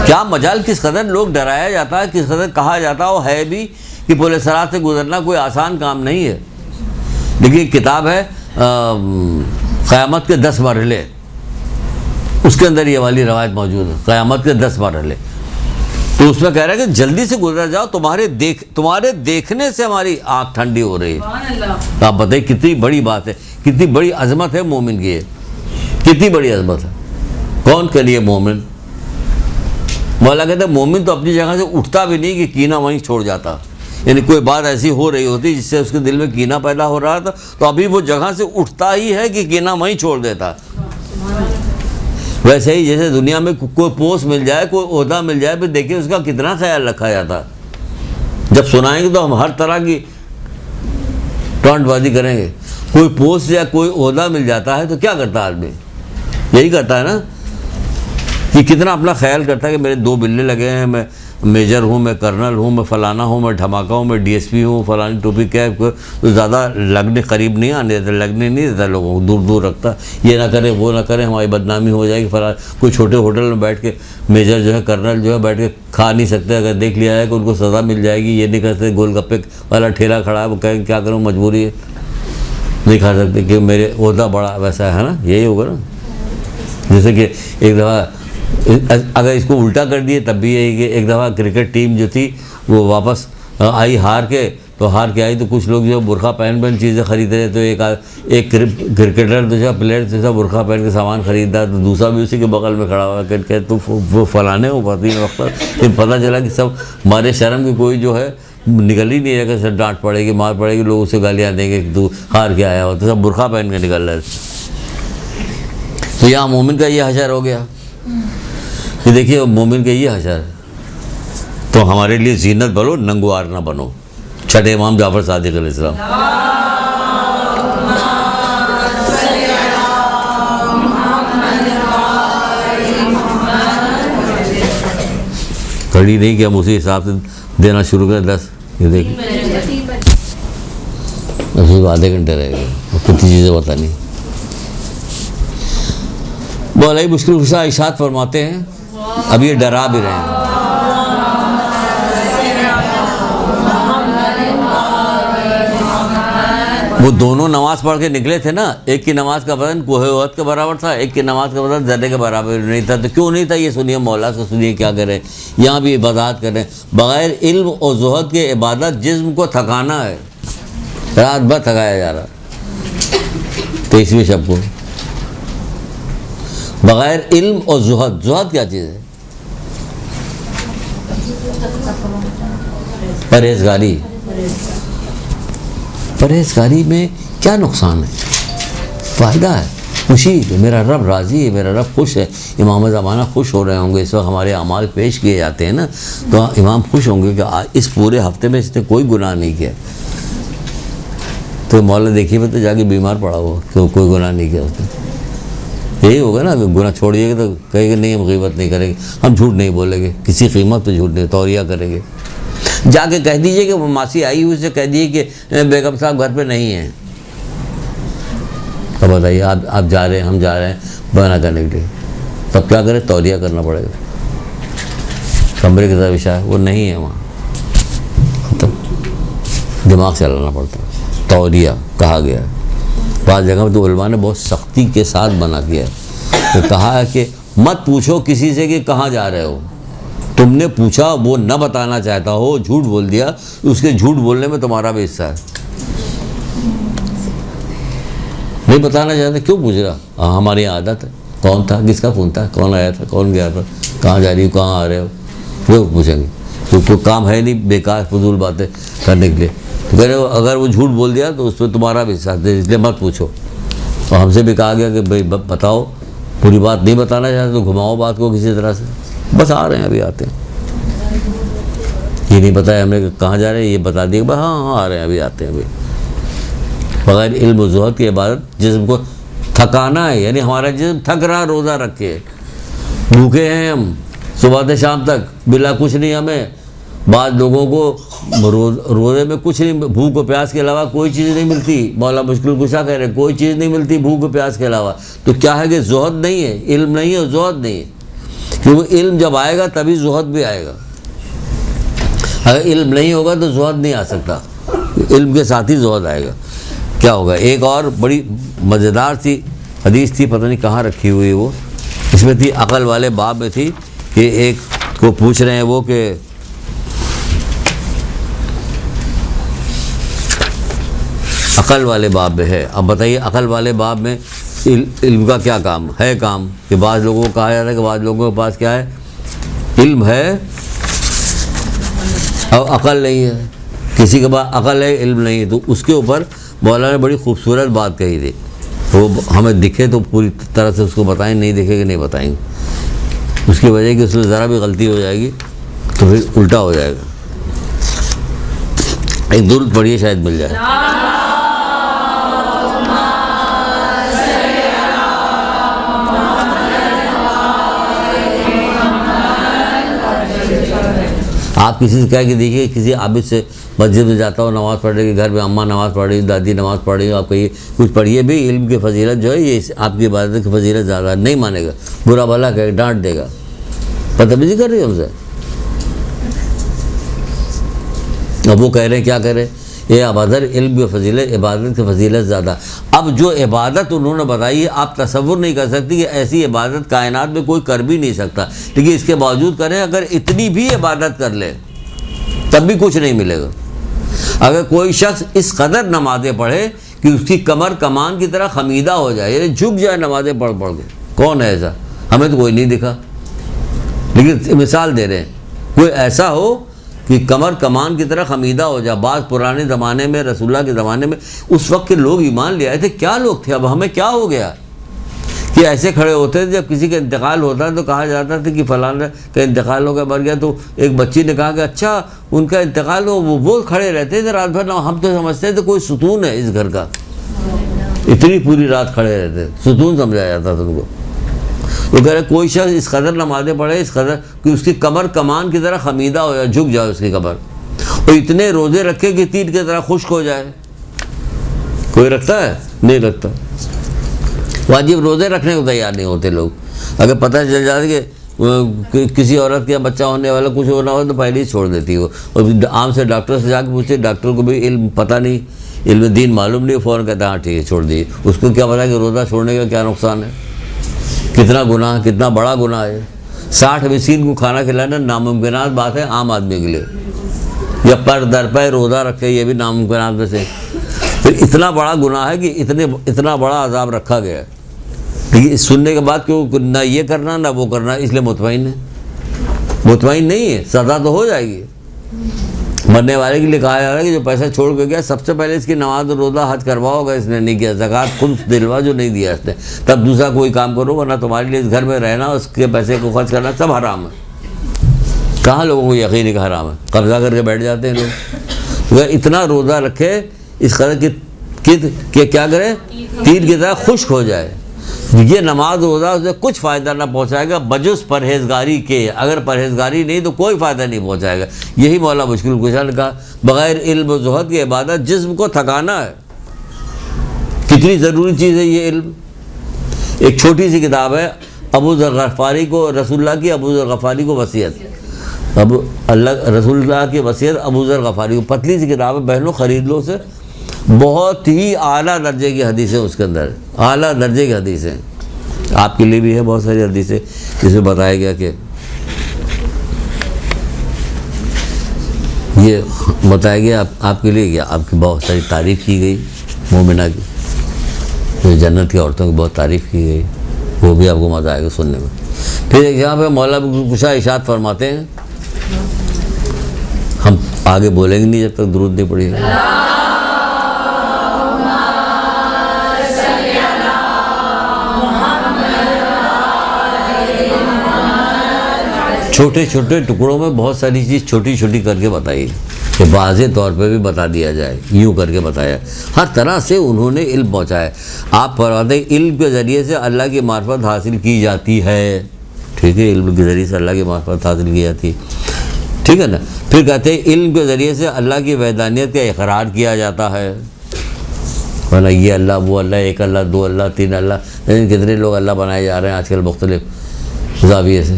کیا مجال، کس قدر لوگ ڈرایا جاتا ہے، کس قدر کہا جاتا ہے. وہ ہے بھی کہ پورے سرات سے گزرنا کوئی آسان کام نہیں ہے. دیکھیے کتاب ہے قیامت کے 10 مرحلے، اس کے اندر یہ والی روایت موجود ہے، قیامت کے 10 مرحلے. تو اس میں کہہ رہا ہے کہ جلدی سے گزر جاؤ، تمہارے دیکھنے سے ہماری آنکھ ٹھنڈی ہو رہی ہے. تو آپ بتائیے کتنی بڑی بات ہے، کتنی بڑی عظمت ہے مومن کی، کتنی بڑی عظمت ہے. کون کے لیے مومن؟ مولا کہتے ہیں مومن تو اپنی جگہ سے اٹھتا بھی نہیں کہ کینہ وہیں چھوڑ جاتا. یعنی کوئی بات ایسی ہو رہی ہوتی جس سے اس کے دل میں کینہ پیدا ہو رہا تھا تو ابھی وہ جگہ سے اٹھتا ہی ہے کہ کینہ وہیں چھوڑ دیتا. ویسے ہی جیسے دنیا میں کوئی پوسٹ مل جائے، کوئی عہدہ مل جائے، پھر دیکھیں اس کا کتنا خیال رکھا جاتا. جب سنائیں گے تو ہم ہر طرح کی ٹانٹ بازی کریں گے. کوئی پوسٹ یا کوئی عہدہ مل جاتا ہے تو کیا کرتا ہے آدمی؟ یہی کرتا ہے نا کہ کتنا اپنا خیال کرتا ہے کہ میرے 2 بلے لگے ہیں، میں میجر ہوں، میں کرنل ہوں، میں فلانا ہوں، میں دھماکہ ہوں، میں DSP ہوں، فلانی ٹوپی کیپ. تو زیادہ لگنے قریب نہیں آنے دیتا، لگنے نہیں دیتا لوگوں کو، دور دور رکھتا. یہ نہ کرے وہ نہ کرے، ہماری بدنامی ہو جائے گی. فلاں کوئی چھوٹے ہوٹل میں بیٹھ کے میجر جو ہے، کرنل جو ہے بیٹھ کے کھا نہیں سکتے، اگر دیکھ لیا ہے کہ ان کو سزا مل جائے گی. یہ نہیں کر سکتے، گول گپے والا ٹھیلا کھڑا ہے، وہ کہیں کیا کروں، مجبوری ہے، نہیں کھا سکتے کہ میرے عہدہ بڑا ویسا ہے نا. یہی ہوگا نا. جیسے کہ ایک دفعہ اگر اس کو الٹا کر دیے تب بھی یہی کہ ایک دفعہ کرکٹ ٹیم جو تھی وہ واپس آئی ہار کے آئی تو کچھ لوگ جو برقع پہن چیزیں خرید رہے. تو ایک کرکٹر جو پلیئر جیسا برقع پہن کے سامان خریدا تو دوسرا بھی اسی کے بغل میں کھڑا ہوا کہ تو وہ فلانے ہو پاتی ہے وقت. پھر پتہ چلا کہ سب مارے شرم کی کوئی جو ہے نکل ہی نہیں رہا کہ سر ڈانٹ پڑے گی، مار پڑے گی، لوگ اسے گالیاں دیں گے کہ تو ہار کے آیا ہو. تو سب برقع پہن کے نکل رہے تھے. تو یہاں مومن کا یہ حشر ہو گیا کہ دیکھیے مومن کا یہ حشر ہے. تو ہمارے لیے زینت بنو، ننگوار نہ بنو. چھٹے امام جعفر صادق علیہ السلام. کھڑی نہیں کہ ہم اسی حساب سے دینا شروع کریں 10. یہ دیکھیں صرف آدھے گھنٹے رہ گئے، کتنی چیزیں بتانی. بہت ہی مشکل خصا ارشاد فرماتے ہیں. اب یہ ڈرا بھی رہے ہیں. وہ دونوں نماز پڑھ کے نکلے تھے نا، ایک کی نماز کا وزن کوہ احد کے برابر تھا، ایک کی نماز کا وزن ذرے کے برابر نہیں تھا. تو کیوں نہیں تھا یہ سنیے مولا سے، سنیے کیا کریں. یہاں بھی وضاحت کریں. بغیر علم اور زہد کے عبادت جسم کو تھکانا ہے، رات بھر تھکایا جا رہا. 23ویں شب کو بغیر علم اور زہد. زہد کیا چیز ہے؟ پرہیزگاری. پرہیزگاری میں کیا نقصان ہے؟ فائدہ ہے، خوشی. میرا رب راضی ہے، میرا رب خوش ہے. امام زمانہ خوش ہو رہے ہوں گے. اس وقت ہمارے اعمال پیش کیے جاتے ہیں نا، تو امام خوش ہوں گے کہ اس پورے ہفتے میں اس نے کوئی گناہ نہیں کیا. تو مولا دیکھیے میں تو جا کے بیمار پڑا ہوا کہ کوئی گناہ نہیں کیا اس نے. یہی ہوگا نا، گناہ چھوڑیے گا تو کہے گا نہیں ہم غیبت نہیں کریں گے، ہم جھوٹ نہیں بولیں گے، کسی قیمت پہ جھوٹ نہیں، توریہ کریں گے. جا کے کہہ دیجئے کہ وہ ماسی آئی ہوئی سے کہہ دیجئے کہ بیگم صاحب گھر پہ نہیں ہیں. تو بتائیے آپ جا رہے ہیں، ہم جا رہے ہیں بہانہ کرنے کے لیے، تب کیا کریں؟ توریہ کرنا پڑے گا. کمرے کی طرف اشارہ، وہ نہیں ہے وہاں، تب دماغ چلانا پڑتا ہے. توریہ کہا گیا ہے. بعض جگہ تو علماء نے بہت سختی کے ساتھ منع کیا ہے. تو کہا ہے کہ مت پوچھو کسی سے کہ کہاں جا رہے ہو. تم نے پوچھا، وہ نہ بتانا چاہتا ہو، جھوٹ بول دیا، اس کے جھوٹ بولنے میں تمہارا بھی حصہ ہے. نہیں بتانا چاہتا کیوں پوچھ رہا؟ ہماری عادت ہے. کون تھا، کس کا فون تھا، کون آیا تھا، کون گیا تھا، کہاں جا رہی ہو، کہاں آ رہے ہو، وہ پوچھیں گے. تو کوئی کام ہے نہیں بیکار فضول باتیں کرنے کے لیے. تو کہہ رہے ہو اگر وہ جھوٹ بول دیا تو اس پہ تمہارا بھی حصہ ہے، اس لیے مت پوچھو. اور ہم سے بھی کہا گیا کہ بھائی بتاؤ، پوری بات نہیں بتانا چاہتے تو گھماؤ بات کو کسی طرح سے. بس آ رہے ہیں، ابھی آتے ہیں. یہ نہیں بتایا ہم نے کہ کہاں جا رہے ہیں، یہ بتا دیا کہ ہاں آ رہے ہیں، ابھی آتے ہیں. ابھی بغیر علم و زہد کی عبادت جسم کو تھکانا ہے، یعنی ہمارا جسم تھک رہا روزہ رکھ کے، بھوکے ہیں ہم صبح سے شام تک، بلا کچھ نہیں ہمیں. بعض لوگوں کو روزے میں کچھ نہیں، بھوک و پیاس کے علاوہ کوئی چیز نہیں ملتی. مولا مشکل کشا کہہ رہے کوئی چیز نہیں ملتی بھوک و پیاس کے علاوہ. تو کیا ہے کہ زہد نہیں ہے، علم نہیں ہے اور زہد نہیں ہے. کیونکہ علم جب آئے گا تبھی زہد بھی آئے گا. اگر علم نہیں ہوگا تو زہد نہیں آ سکتا، علم کے ساتھ ہی زہد آئے گا. کیا ہوگا؟ ایک اور بڑی مزیدار سی حدیث تھی، پتہ نہیں کہاں رکھی ہوئی وہ، اس میں تھی عقل والے باب میں تھی کہ ایک کو پوچھ رہے ہیں وہ کہ عقل والے باب میں ہے. اب بتائیے عقل والے باب میں علم کا کیا کام ہے؟ کام کہ بعض لوگوں کو کہا جاتا ہے کہ بعض لوگوں کے پاس کیا ہے، علم ہے اور عقل نہیں ہے. کسی کے پاس عقل ہے علم نہیں ہے. تو اس کے اوپر مولانا نے بڑی خوبصورت بات کہی تھی. وہ ہمیں دکھے تو پوری طرح سے اس کو بتائیں، نہیں دکھے کہ نہیں بتائیں گے. اس کی وجہ کہ اس میں ذرا بھی غلطی ہو جائے گی تو پھر الٹا ہو جائے گا. ایک درود پڑھیے شاید مل جائے. آپ کسی سے کہہ کے دیکھیے، کسی عابد سے مسجد میں جاتا ہو نماز پڑھنے کے، گھر میں اماں نماز پڑھ رہی، دادی نماز پڑھ رہی ہو، آپ کہیے کچھ پڑھیے بھی، علم کی فضیلت جو ہے یہ آپ کی عبادت کی فضیلت زیادہ نہیں مانے گا، برا بھلا کہے، ڈانٹ دے گا. بدتمیزی کر رہی ہے ہم سے. اب وہ کہہ رہے ہیں کیا کہہ رہے ہیں، یہ عبادت علم کی فضیلت، عبادت کی فضیلت زیادہ. اب جو عبادت انہوں نے بتائی ہے آپ تصور نہیں کر سکتی کہ ایسی عبادت کائنات میں کوئی کر بھی نہیں سکتا. لیکن اس کے باوجود کریں، اگر اتنی بھی عبادت کر لے تب بھی کچھ نہیں ملے گا. اگر کوئی شخص اس قدر نمازیں پڑھے کہ اس کی کمر کمان کی طرح خمیدہ ہو جائے، یعنی جھک جائے نمازیں پڑھ پڑھ کے. کون ہے ایسا؟ ہمیں تو کوئی نہیں دکھا، لیکن مثال دے رہے ہیں کوئی ایسا ہو کہ کمر کمان کی طرح خمیدہ ہو جائے. بعض پرانے زمانے میں، رسول اللہ کے زمانے میں، اس وقت کے لوگ ایمان لے آئے تھے. کیا لوگ تھے! اب ہمیں کیا ہو گیا کہ ایسے کھڑے ہوتے تھے. جب کسی کا انتقال ہوتا تو کہا جاتا تھا کہ فلانا کا انتقال ہو گیا، مر گیا. تو ایک بچی نے کہا کہ اچھا ان کا انتقال ہو، وہ کھڑے رہتے تھے رات بھر. ہم تو سمجھتے تھے کوئی ستون ہے اس گھر کا، اتنی پوری رات کھڑے رہتے، ستون سمجھا جاتا تھا ان کو. وہ کہہ رہے کوئی شخص اس قدر نمازیں پڑھے، اس قدر کہ اس کی کمر کمان کی طرح خمیدہ ہو جائے، جھک جائے اس کی کمر، اور اتنے روزے رکھے کہ تیر کی طرح خشک ہو جائے. کوئی رکھتا ہے؟ نہیں رکھتا. واجب روزے رکھنے کو تیار نہیں ہوتے لوگ. اگر پتہ چل جاتا کہ کسی عورت کا بچہ ہونے والا، کچھ ہونا ہو تو پہلے ہی چھوڑ دیتی ہو. اور عام سے ڈاکٹر سے جا کے پوچھتے، ڈاکٹر کو بھی علم پتہ نہیں، علم دین معلوم نہیں، فوراً کہتا ہے ہاں ٹھیک ہے چھوڑ دیجیے. اس کو کیا پتا کہ روزہ چھوڑنے کا کیا نقصان ہے، کتنا گناہ، کتنا بڑا گناہ ہے. 60 مسکین کو کھانا کھلانا ناممکنات بات ہے عام آدمی کے لیے، یا پر در پہ روزہ رکھے، یہ بھی ناممکنات میں سے. پھر اتنا بڑا گناہ ہے کہ اتنا بڑا عذاب رکھا گیا ہے. لیکن سننے کے بعد کیوں نہ یہ کرنا نہ وہ کرنا، اس لیے مطمئن ہے. مطمئن نہیں ہے، سزا تو ہو جائے گی. مرنے والے کے لیے کہا جا رہا ہے کہ جو پیسہ چھوڑ کے گیا سب سے پہلے اس کی نماز روزہ حج کرواؤ گا، اس نے نہیں کیا، زکوٰۃ خمس دلوا جو نہیں دیا اس نے، تب دوسرا کوئی کام کرو، ورنہ تمہارے لیے اس گھر میں رہنا، اس کے پیسے کو خرچ کرنا سب حرام ہے. کہاں لوگوں کو یقین ہے کہ حرام ہے؟ قبضہ کر کے بیٹھ جاتے ہیں لوگ. وہ اتنا روزہ رکھے اس قدر کہ کیا کرے، تیر کی طرح خشک ہو جائے. یہ نماز روزہ اسے کچھ فائدہ نہ پہنچائے گا بجز پرہیزگاری کے. اگر پرہیزگاری نہیں تو کوئی فائدہ نہیں پہنچائے گا. یہی مولا مشکل کشا نے کہا بغیر علم و زہد کی عبادت جسم کو تھکانا ہے. کتنی ضروری چیز ہے یہ علم. ایک چھوٹی سی کتاب ہے ابو ذر غفاری کو، رسول اللہ کی ابو ذر غفاری کو وصیت، رسول اللہ کی وصیت ابو ذر غفاری کو. پتلی سی کتاب ہے، بہنوں خرید لو اسے. بہت ہی اعلیٰ درجے کی حدیثیں اس کے اندر، اعلیٰ درجے کی حدیثیں. آپ کے لیے بھی ہے بہت ساری حدیثیں جس میں بتایا گیا کہ یہ بتایا گیا آپ کے لیے، کیا آپ کی بہت ساری تعریف کی گئی مومنہ کی، جنت کی عورتوں کی بہت تعریف کی گئی. وہ بھی آپ کو مزہ آئے گا سننے میں. پھر ایک یہاں پہ مولا کشا ارشاد فرماتے ہیں، ہم آگے بولیں گے نہیں جب تک درود نہیں پڑھیں گے. چھوٹے چھوٹے ٹکڑوں میں بہت ساری چیز چھوٹی چھوٹی کر کے بتائی. کہ واضح طور پہ بھی بتا دیا جائے، یوں کر کے بتایا، ہر طرح سے انہوں نے علم پہنچایا۔ آپ فرماتے ہیں علم کے ذریعے سے اللہ کی معرفت حاصل کی جاتی ہے، ٹھیک ہے، علم کے ذریعے سے اللہ کی معرفت حاصل کی جاتی ہے، ٹھیک ہے نا۔ پھر کہتے ہیں علم کے ذریعے سے اللہ کی وحدانیت کا اقرار کیا جاتا ہے، ورنہ یہ اللہ وہ اللہ، ایک اللہ، دو اللہ، تین اللہ، لیکن کتنے لوگ اللہ بنائے جا رہے ہیں آج کل مختلف زاویے سے۔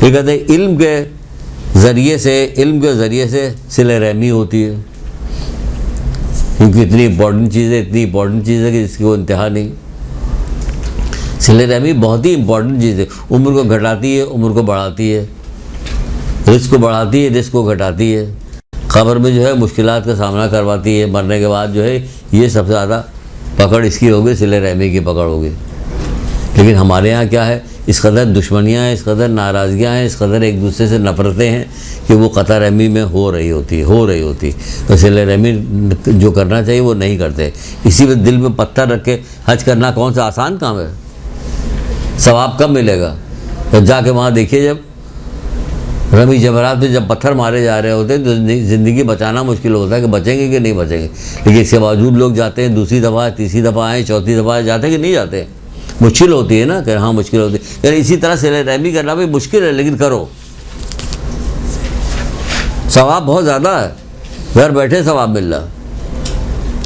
یہ کہتے ہیں علم کے ذریعے سے صلہ رحمی ہوتی ہے، کیونکہ اتنی امپورٹنٹ چیز ہے کہ جس کی کوئی انتہا نہیں۔ صلہ رحمی بہت ہی امپورٹنٹ چیز ہے، عمر کو گھٹاتی ہے، عمر کو بڑھاتی ہے، رزق کو بڑھاتی ہے، رزق کو گھٹاتی ہے، قبر میں جو ہے مشکلات کا سامنا کرواتی ہے، مرنے کے بعد جو ہے یہ سب سے زیادہ پکڑ اس کی ہوگی، صلہ رحمی کی پکڑ ہوگی۔ لیکن ہمارے ہاں کیا ہے، اس قدر دشمنیاں ہیں، اس قدر ناراضگیاں ہیں، اس قدر ایک دوسرے سے نفرتیں ہیں کہ وہ قطع رحمی میں ہو رہی ہوتی تو صلہ رحمی جو کرنا چاہیے وہ نہیں کرتے۔ اسی میں دل میں پتھر رکھ کے حج کرنا کون سا آسان کام ہے؟ ثواب کب ملے گا؟ تو جا کے وہاں دیکھیے، جب رمی جمرات میں جب پتھر مارے جا رہے ہوتے ہیں تو زندگی بچانا مشکل ہوتا ہے کہ بچیں گے کہ نہیں بچیں گے، لیکن اس کے باوجود لوگ جاتے ہیں، دوسری دفعہ تیسری دفعہ آئیں، چوتھی دفعہ جاتے ہیں کہ نہیں جاتے؟ مشکل ہوتی ہے نا، کہ ہاں مشکل ہوتی ہے، یعنی اسی طرح صلہ رحمی کرنا بھی مشکل ہے، لیکن کرو، ثواب بہت زیادہ ہے، گھر بیٹھے ثواب مل رہا،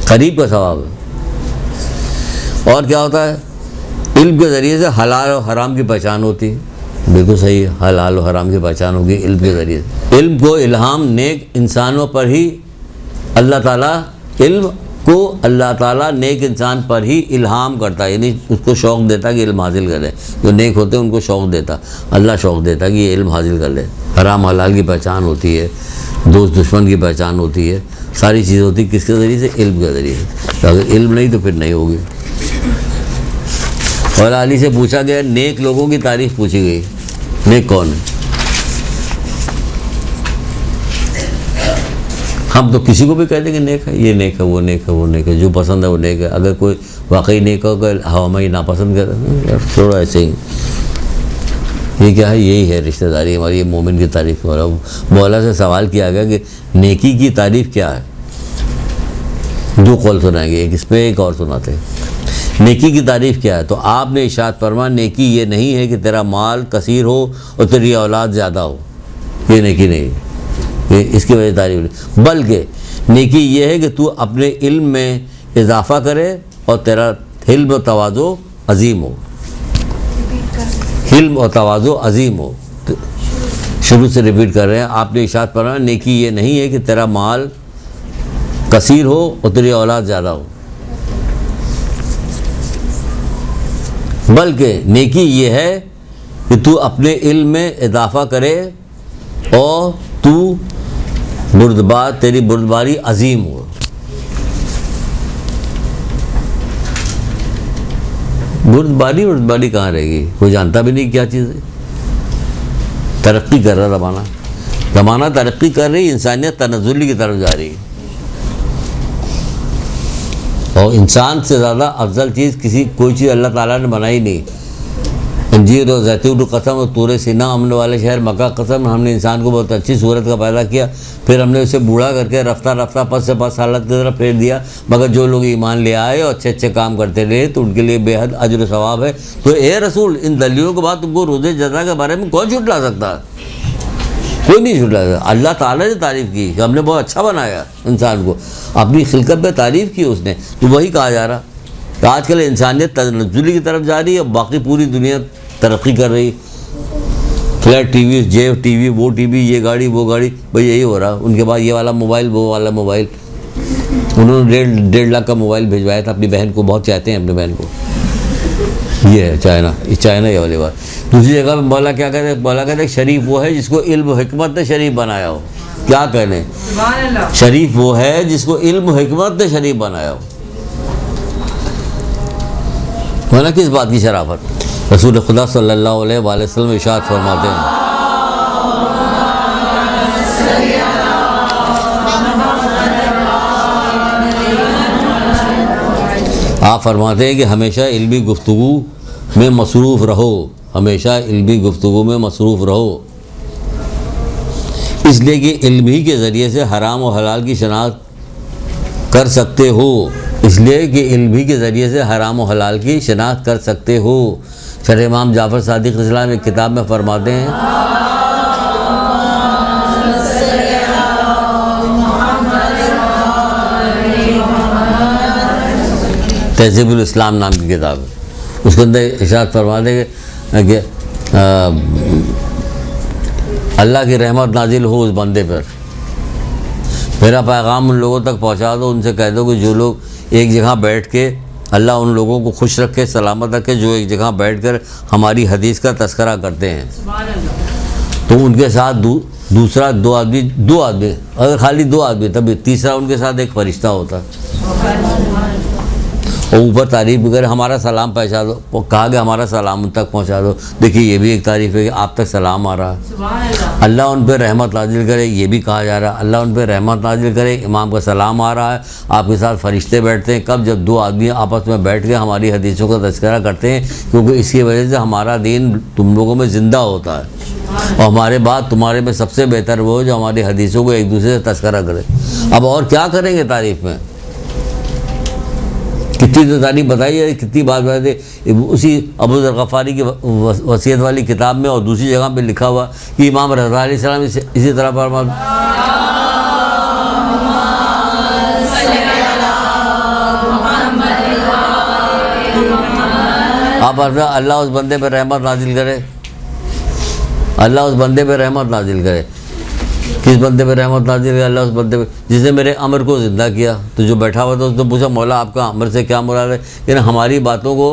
قریب کا ثواب ہے۔ اور کیا ہوتا ہے، علم کے ذریعے سے حلال و حرام کی پہچان ہوتی ہے، بالکل صحیح ہے، حلال و حرام کی پہچان ہوگی علم کے ذریعے سے۔ علم کو الہام نیک انسانوں پر ہی اللہ تعالیٰ نیک انسان پر ہی الہام کرتا ہے، یعنی اس کو شوق دیتا کہ علم حاصل کرے، جو نیک ہوتے ہیں ان کو شوق دیتا، اللہ شوق دیتا کہ یہ علم حاصل کر لے۔ حرام حلال کی پہچان ہوتی ہے، دوست دشمن کی پہچان ہوتی ہے، ساری چیز ہوتی ہے کس کے ذریعے سے؟ علم کے ذریعے سے۔ اگر علم نہیں تو پھر نہیں ہوگی۔ اور علی سے پوچھا گیا، نیک لوگوں کی تعریف پوچھی گئی، نیک کون ہے؟ ہم تو کسی کو بھی کہہ دیں کہ نیک ہے، یہ نیک ہے، وہ نیک ہے، وہ نیک ہے، جو پسند ہے وہ نیک ہے۔ اگر کوئی واقعی نیک ہو کہ ہمیں ناپسند کرتا ہے، تھوڑا ایسے ہی، یہ کیا ہے؟ یہی ہے رشتہ داری ہماری، یہ مومن کی تعریف ہو رہا ہے۔ مولا سے سوال کیا گیا کہ نیکی کی تعریف کیا ہے؟ دو قول سنائیں گے، ایک اس پہ ایک اور سناتے ہیں۔ نیکی کی تعریف کیا ہے؟ تو آپ نے ارشاد فرمایا، نیکی یہ نہیں ہے کہ تیرا مال کثیر ہو اور تیری اولاد زیادہ ہو، یہ نیکی نہیں ہے، اس کی وجہ تعریف نہیں، بلکہ نیکی یہ ہے کہ تو اپنے علم میں اضافہ کرے اور تیرا حلم و تواضع عظیم ہو، حلم و تواضع عظیم ہو۔ شروع سے ریپیٹ کر رہے ہیں، آپ نے ارشاد فرمایا، نیکی یہ نہیں ہے کہ تیرا مال کثیر ہو اور تیری اولاد زیادہ ہو، بلکہ نیکی یہ ہے کہ تو اپنے علم میں اضافہ کرے اور تو تیری بردباری عظیم ہو۔ بردباری کہاں رہے گی؟ کوئی جانتا بھی نہیں کیا چیز ہے۔ ترقی کر رہا زمانہ ترقی کر رہی، انسانیت تنزلی کی طرف جا رہی ہے، اور انسان سے زیادہ افضل چیز کوئی چیز اللہ تعالیٰ نے بنائی نہیں۔ انجیر اور زیتون قسم اور طور سینا امن والے شہر مکہ قسم، ہم نے انسان کو بہت اچھی صورت کا پیدا کیا، پھر ہم نے اسے بوڑھا کر کے رفتہ پس سے پس حالت کی طرف پھیر دیا، مگر جو لوگ ایمان لے آئے اور اچھے کام کرتے رہے تو ان کے لیے بے حد اجر و ثواب ہے۔ تو اے رسول، ان دلیلوں کے بعد تم کو روز جزا کے بارے میں کون جھٹلا سکتا ہے؟ کوئی نہیں جھٹلا سکتا۔ اللہ تعالیٰ نے تعریف کی کہ ہم نے بہت اچھا بنایا انسان کو، اپنی خلقت پہ تعریف کی اس نے، تو وہی کہا جا رہا کہ آج کل انسانیت تنزلی کی طرف جا رہی ہے، باقی پوری دنیا ترقی کر رہی، flat T V, Geo T V, وہ ٹی وی، یہ گاڑی وہ گاڑی، بھائی یہی ہو رہا۔ ان کے بعد یہ والا موبائل وہ والا موبائل، انہوں نے 1.5 لاکھ کا موبائل بھیجوایا تھا اپنی بہن کو، بہت چاہتے ہیں اپنی بہن کو۔ یہ ہے چائنا یہ والی بات۔ دوسری جگہ پہ مولا کیا کہتے ہیں؟ مولا کہتے ہیں شریف وہ ہے جس کو علم و حکمت نے شریف بنایا ہو۔ کیا کہنے؟ شریف وہ ہے جس کو علم و حکمت نے شریف بنایا ہو۔ مولا کس بات کی شرافت؟ رسول خدا صلی اللہ علیہ وآلہ وسلم ارشاد فرماتے ہیں، آپ فرماتے ہیں کہ ہمیشہ علمی گفتگو میں مصروف رہو، ہمیشہ علمی گفتگو میں مصروف رہو۔ اس لیے کہ علم ہی کے ذریعے سے حرام و حلال کی شناخت کر سکتے ہو، اس لیے کہ علم ہی کے ذریعے سے حرام و حلال کی شناخت کر سکتے ہو۔ شرح امام جعفر صادق رضی اللہ عنہ ایک کتاب میں فرماتے ہیں، تہذیب الاسلام نام کی کتاب ہے، اس کے اندر ارشاد فرماتے ہیں کہ اللہ کی رحمت نازل ہو اس بندے پر، میرا پیغام ان لوگوں تک پہنچا دو، ان سے کہہ دو کہ جو لوگ ایک جگہ بیٹھ کے، اللہ ان لوگوں کو خوش رکھے، سلامت رکھے جو ایک جگہ بیٹھ کر ہماری حدیث کا تذکرہ کرتے ہیں، تو ان کے ساتھ دوسرا دو آدمی اگر خالی دو آدمی تب تیسرا ان کے ساتھ ایک فرشتہ ہوتا، اور اوپر تعریف کرے، ہمارا سلام پہنچا دو، کہا کہ ہمارا سلام ان تک پہنچا دو، دیکھیے یہ بھی ایک تعریف ہے کہ آپ تک سلام آ رہا ہے، اللہ ان پہ رحمت نازل کرے، یہ بھی کہا جا رہا ہے اللہ ان پہ رحمت نازل کرے، امام کا سلام آ رہا ہے، آپ کے ساتھ فرشتے بیٹھتے ہیں، کب جب دو آدمی آپس میں بیٹھ کے ہماری حدیثوں کا تذکرہ کرتے ہیں، کیونکہ اس کی وجہ سے ہمارا دین تم لوگوں میں زندہ ہوتا ہے، اور ہمارے بعد تمہارے میں سب سے بہتر وہ جو ہماری حدیثوں کو ایک دوسرے سے تذکرہ کرے۔ اب اور کیا کریں گے تعریف میں، کتنی تو تعریف بتائی، کتنی بات بتائی، اسی ابو ذر غفاری کی وصیت والی کتاب میں اور دوسری جگہ پہ لکھا ہوا کہ امام رضا علیہ السلام اسی طرح فرماتے آپ اللہ اس بندے پہ رحمت نازل کرے، اللہ اس بندے پہ رحمت نازل کرے، کس بندے پہ رحمت نازل کرے؟ اللہ اس بندے پہ جس نے میرے امر کو زندہ کیا، تو جو بیٹھا ہوا تھا اس نے پوچھا مولا آپ کا امر سے کیا مراد ہے؟ یعنی ہماری باتوں کو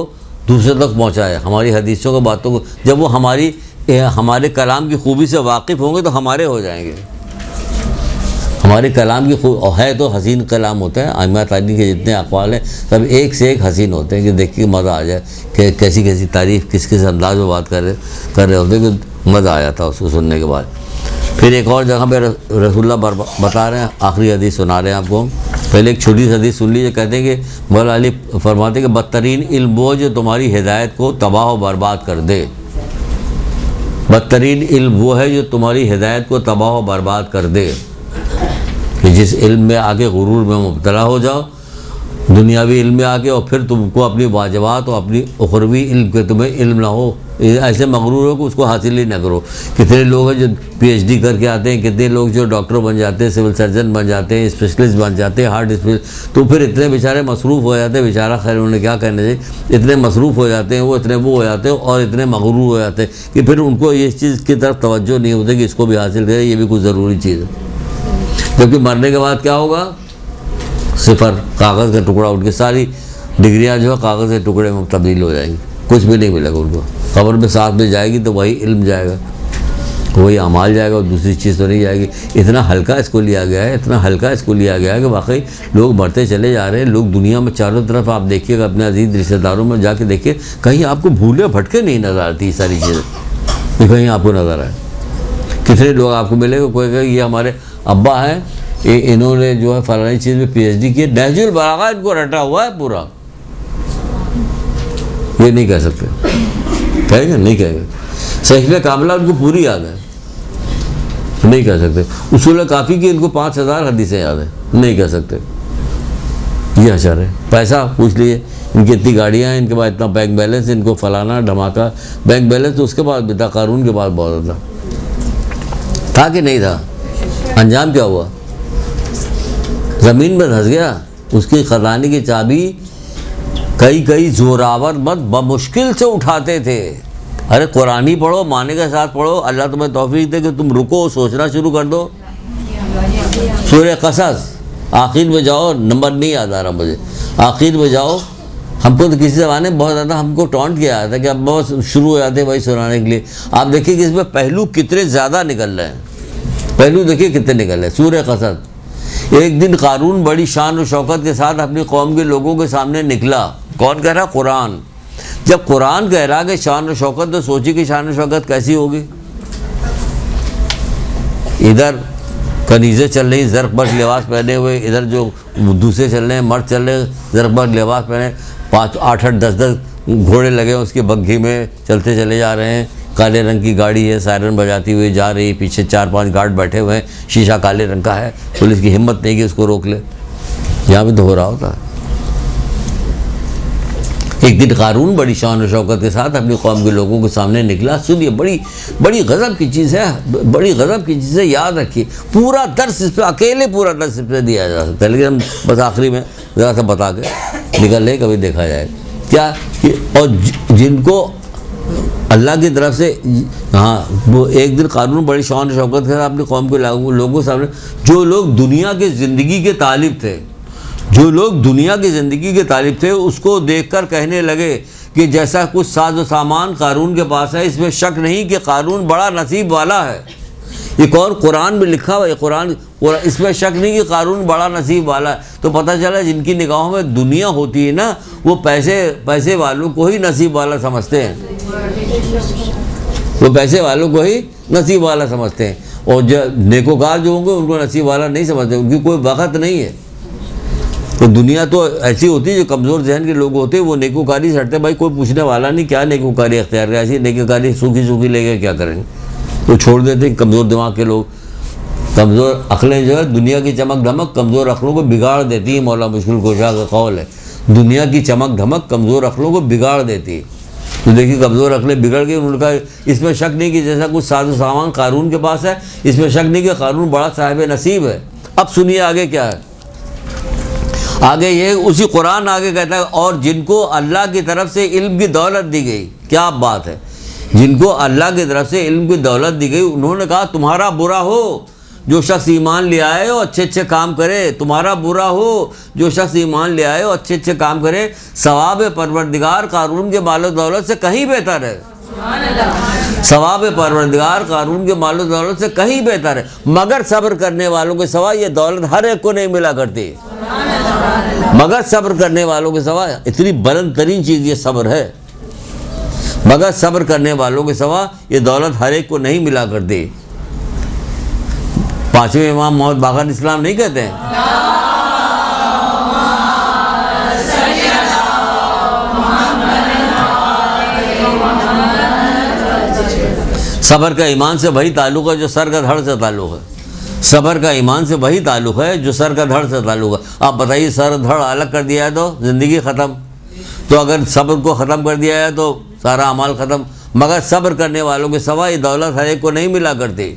دوسرے تک پہنچائے، ہماری حدیثوں کو باتوں کو، جب وہ ہمارے کلام کی خوبی سے واقف ہوں گے تو ہمارے ہو جائیں گے، ہمارے کلام کی ہے تو حسین کلام ہوتا ہے، ائمہ تعلیم کے جتنے اقوال ہیں سب ایک سے ایک حسین ہوتے ہیں کہ دیکھ کے مزہ آ جائے کہ کیسی کیسی تعریف کس انداز میں بات کر رہے ہوتے ہیں کہ مزہ آیا تھا اس کو سننے کے بعد۔ پھر ایک اور جگہ پہ رسول اللہ بتا رہے ہیں، آخری حدیث سنا رہے ہیں آپ کو، پہلے ایک چھوٹی سی حدیث سن لیجیے، کہتے ہیں کہ مولا علی فرماتے ہیں کہ بدترین علم وہ جو تمہاری ہدایت کو تباہ و برباد کر دے، بدترین علم وہ ہے جو تمہاری ہدایت کو تباہ و برباد کر دے، کہ جس علم میں آگے غرور میں مبتلا ہو جاؤ، دنیاوی علم میں آگے، اور پھر تم کو اپنی واجبات اور اپنی اخروی علم کے تمہیں علم نہ ہو، ایسے مغرور ہو کہ اس کو حاصل ہی نہ کرو۔ کتنے لوگ ہیں جو PhD کر کے آتے ہیں، کتنے لوگ جو ڈاکٹر بن جاتے ہیں، سول سرجن بن جاتے ہیں، اسپیشلسٹ بن جاتے ہیں، ہارٹ اسپیشلسٹ، تو پھر اتنے بیچارے مصروف ہو جاتے ہیں، بیچارہ خیر انہیں کیا کہنا چاہیے، اتنے مصروف ہو جاتے ہیں وہ، اتنے وہ ہو جاتے ہیں اور اتنے مغرور ہو جاتے ہیں کہ پھر ان کو اس چیز کی طرف توجہ نہیں ہوتی کہ اس کو بھی حاصل کرے، یہ بھی کچھ ضروری چیز ہے، کیونکہ مرنے کے بعد کیا ہوگا؟ صفر، کاغذ کا ٹکڑا اٹھ کے ساری ڈگریاں جو ہے کاغذ کے ٹکڑے میں تبدیل ہو جائیں گی، کچھ بھی نہیں ملے گا ان کو، قبر میں ساتھ میں جائے گی تو وہی علم جائے گا، وہی اعمال جائے گا، اور دوسری چیز تو نہیں جائے گی۔ اتنا ہلکا اس کو لیا گیا ہے، اتنا ہلکا اس کو لیا گیا ہے کہ واقعی لوگ بڑھتے چلے جا رہے ہیں، لوگ دنیا میں چاروں طرف آپ دیکھیے گا، اپنے عزیز رشتہ داروں میں جا کے دیکھیے، کہیں آپ کو بھولے بھٹکے نہیں نظر آتی یہ ساری چیزیں، کہ کہیں آپ کو نظر آئے۔ کتنے لوگ آپ کو ملے گا، کوئی کہے یہ ہمارے ابا ہیں، انہوں نے جو ہے فلانی چیز میں PhD کی، نہج البلاغہ ان کو رٹا ہوا ہے پورا، یہ نہیں کہہ سکتے، کہیں گے نہیں کہیں گے، صحیفہ کاملہ ان کو پوری یاد ہے، نہیں کہہ سکتے، اصول کافی کی ان کو 5000 حدیثیں یاد ہیں، نہیں کہہ سکتے، یہ اشر ہے۔ پیسہ پوچھ لیے، ان کی اتنی گاڑیاں ہیں، ان کے بعد اتنا بینک بیلنس، ان کو فلانا دھماکہ، بینک بیلنس تو اس کے بعد بھی تھا، قارون کے بعد بہت تھا کہ نہیں تھا؟ انجام کیا ہوا؟ زمین میں دھس گیا، اس کی خزانے کی چابی کئی زوراور مرد بمشکل سے اٹھاتے تھے۔ ارے قرآن ہی پڑھو، معنی کے ساتھ پڑھو، اللہ تمہیں توفیق دے کہ تم رکو، سوچنا شروع کر دو۔ سورہ قصص آخر میں جاؤ، نمبر نہیں یاد آ رہا مجھے، آخر میں جاؤ۔ ہم کو تو کسی زمانے میں بہت زیادہ ہم کو ٹونٹ کیا تھا کہ اب بہت شروع ہو جاتے ہیں وہی سنانے کے لیے۔ آپ دیکھیے کہ اس میں پہلو کتنے زیادہ نکل رہے ہیں، پہلو دیکھیے کتنے نکل رہے ہیں۔ سورہ قصص، ایک دن قارون بڑی شان و شوکت کے ساتھ اپنی قوم کے لوگوں کے سامنے نکلا۔ کون کہہ رہا؟ قرآن۔ جب قرآن کہہ رہا کہ شان و شوکت، تو سوچی کہ شان و شوکت کیسی ہوگی؟ ادھر کنیزیں چل رہی زرق برق لباس پہنے ہوئے، ادھر جو دوسرے چل رہے ہیں مرد چل رہے ہیں زرق برق لباس پہنے، 5 8 10 گھوڑے لگے ہیں اس کی بگھی میں، چلتے چلے جا رہے ہیں، کالے رنگ کی گاڑی ہے، سائرن بجاتی ہوئی جا رہی، پیچھے 4-5 گارڈ بیٹھے ہوئے ہیں، شیشہ کالے رنگ کا ہے، پولیس کی ہمت نہیں کہ اس کو روک لے. یہاں پہ تو ہو رہا ہوتا ہے. ایک دن قارون بڑی شان و شوکت کے ساتھ اپنی قوم کے لوگوں کے سامنے نکلا. سنیے، بڑی غضب کی چیز ہے، بڑی غضب کی چیز ہے، یاد رکھیے. پورا درس اس پہ اکیلے پورا درس اس پہ دیا جا سکتا ہے، لیکن ہم بس آخری میں ذرا سا بتا کے نکل لے، کبھی دیکھا جائے کیا. اور جن کو اللہ کی طرف سے، ہاں، وہ ایک دن قارون بڑی شان و شوکت کے ساتھ اپنی قوم کے لوگوں کے سامنے، جو لوگ دنیا کے زندگی کے طالب تھے، اس کو دیکھ کر کہنے لگے کہ جیسا کچھ ساز و سامان قارون کے پاس ہے، اس میں شک نہیں کہ قارون بڑا نصیب والا ہے. یہ کون؟ قرآن میں لکھا ہوا ہے، قرآن، اس میں شک نہیں کہ قارون بڑا نصیب والا ہے. تو پتہ چلا جن کی نگاہوں میں دنیا ہوتی ہے نا، وہ پیسے والوں کو ہی نصیب والا سمجھتے ہیں، وہ پیسے والوں کو ہی نصیب والا سمجھتے ہیں. اور جو نیکوکار جو ہوں گے ان کو نصیب والا نہیں سمجھتے، ان کی کوئی وقت نہیں ہے. تو دنیا تو ایسی ہوتی ہے، جو کمزور ذہن کے لوگ ہوتے ہیں وہ نیکوکاری سے ہٹتے ہیں. بھائی کوئی پوچھنے والا نہیں، کیا نیکوکاری اختیار کرے، ایسی نیکوکاری سوکھی لے کے کیا کریں گے، تو چھوڑ دیتے ہیں. کمزور دماغ کے لوگ، کمزور عقلیں جو ہے، دنیا کی چمک دھمک کمزور عقلوں کو بگاڑ دیتی ہے. مولا مشکل کشا کا قول ہے، دنیا کی چمک دھمک کمزور عقلوں کو بگاڑ دیتی ہے. تو دیکھیے کمزور عقلیں بگڑ گئی. انہوں نے کہا اس میں شک نہیں کہ جیسا کچھ ساز و سامان قارون کے پاس ہے، اس میں شک نہیں کہ قارون بڑا صاحب نصیب ہے. اب سنیے آگے کیا ہے. آگے یہ اسی قرآن آگے کہتا ہے، اور جن کو اللہ کی طرف سے علم کی دولت دی گئی. کیا بات ہے، جن کو اللہ کی طرف سے علم کی دولت دی گئی، انہوں نے کہا تمہارا برا ہو جو شخص ایمان لے آئے اور اچھے کام کرے، تمہارا برا ہو جو شخص ایمان لے آئے اور اچھے کام کرے، ثواب پروردگار قارون کے مال و دولت سے کہیں بہتر ہے. ثواب پروردگار قارون کے مال و دولت سے کہیں بہتر ہے، مگر صبر کرنے والوں کے سوا یہ دولت ہر ایک کو نہیں ملا کرتی. مگر صبر کرنے والوں کے سوا، اتنی بلند ترین چیز یہ صبر ہے، مگر صبر کرنے والوں کے سوا یہ دولت ہر ایک کو نہیں ملا کرتی. پانچویں امام محمد باقر اسلام نہیں کہتے ہیں؟ صبر کا ایمان سے وہی تعلق ہے جو سر کا دھڑ سے تعلق ہے. صبر کا ایمان سے وہی تعلق ہے جو سر کا دھڑ سے تعلق ہے. آپ بتائیے، سر دھڑ الگ کر دیا ہے تو زندگی ختم. تو اگر صبر کو ختم کر دیا ہے تو سارا اعمال ختم. مگر صبر کرنے والوں کے سوا یہ دولت ہر ایک کو نہیں ملا کرتی.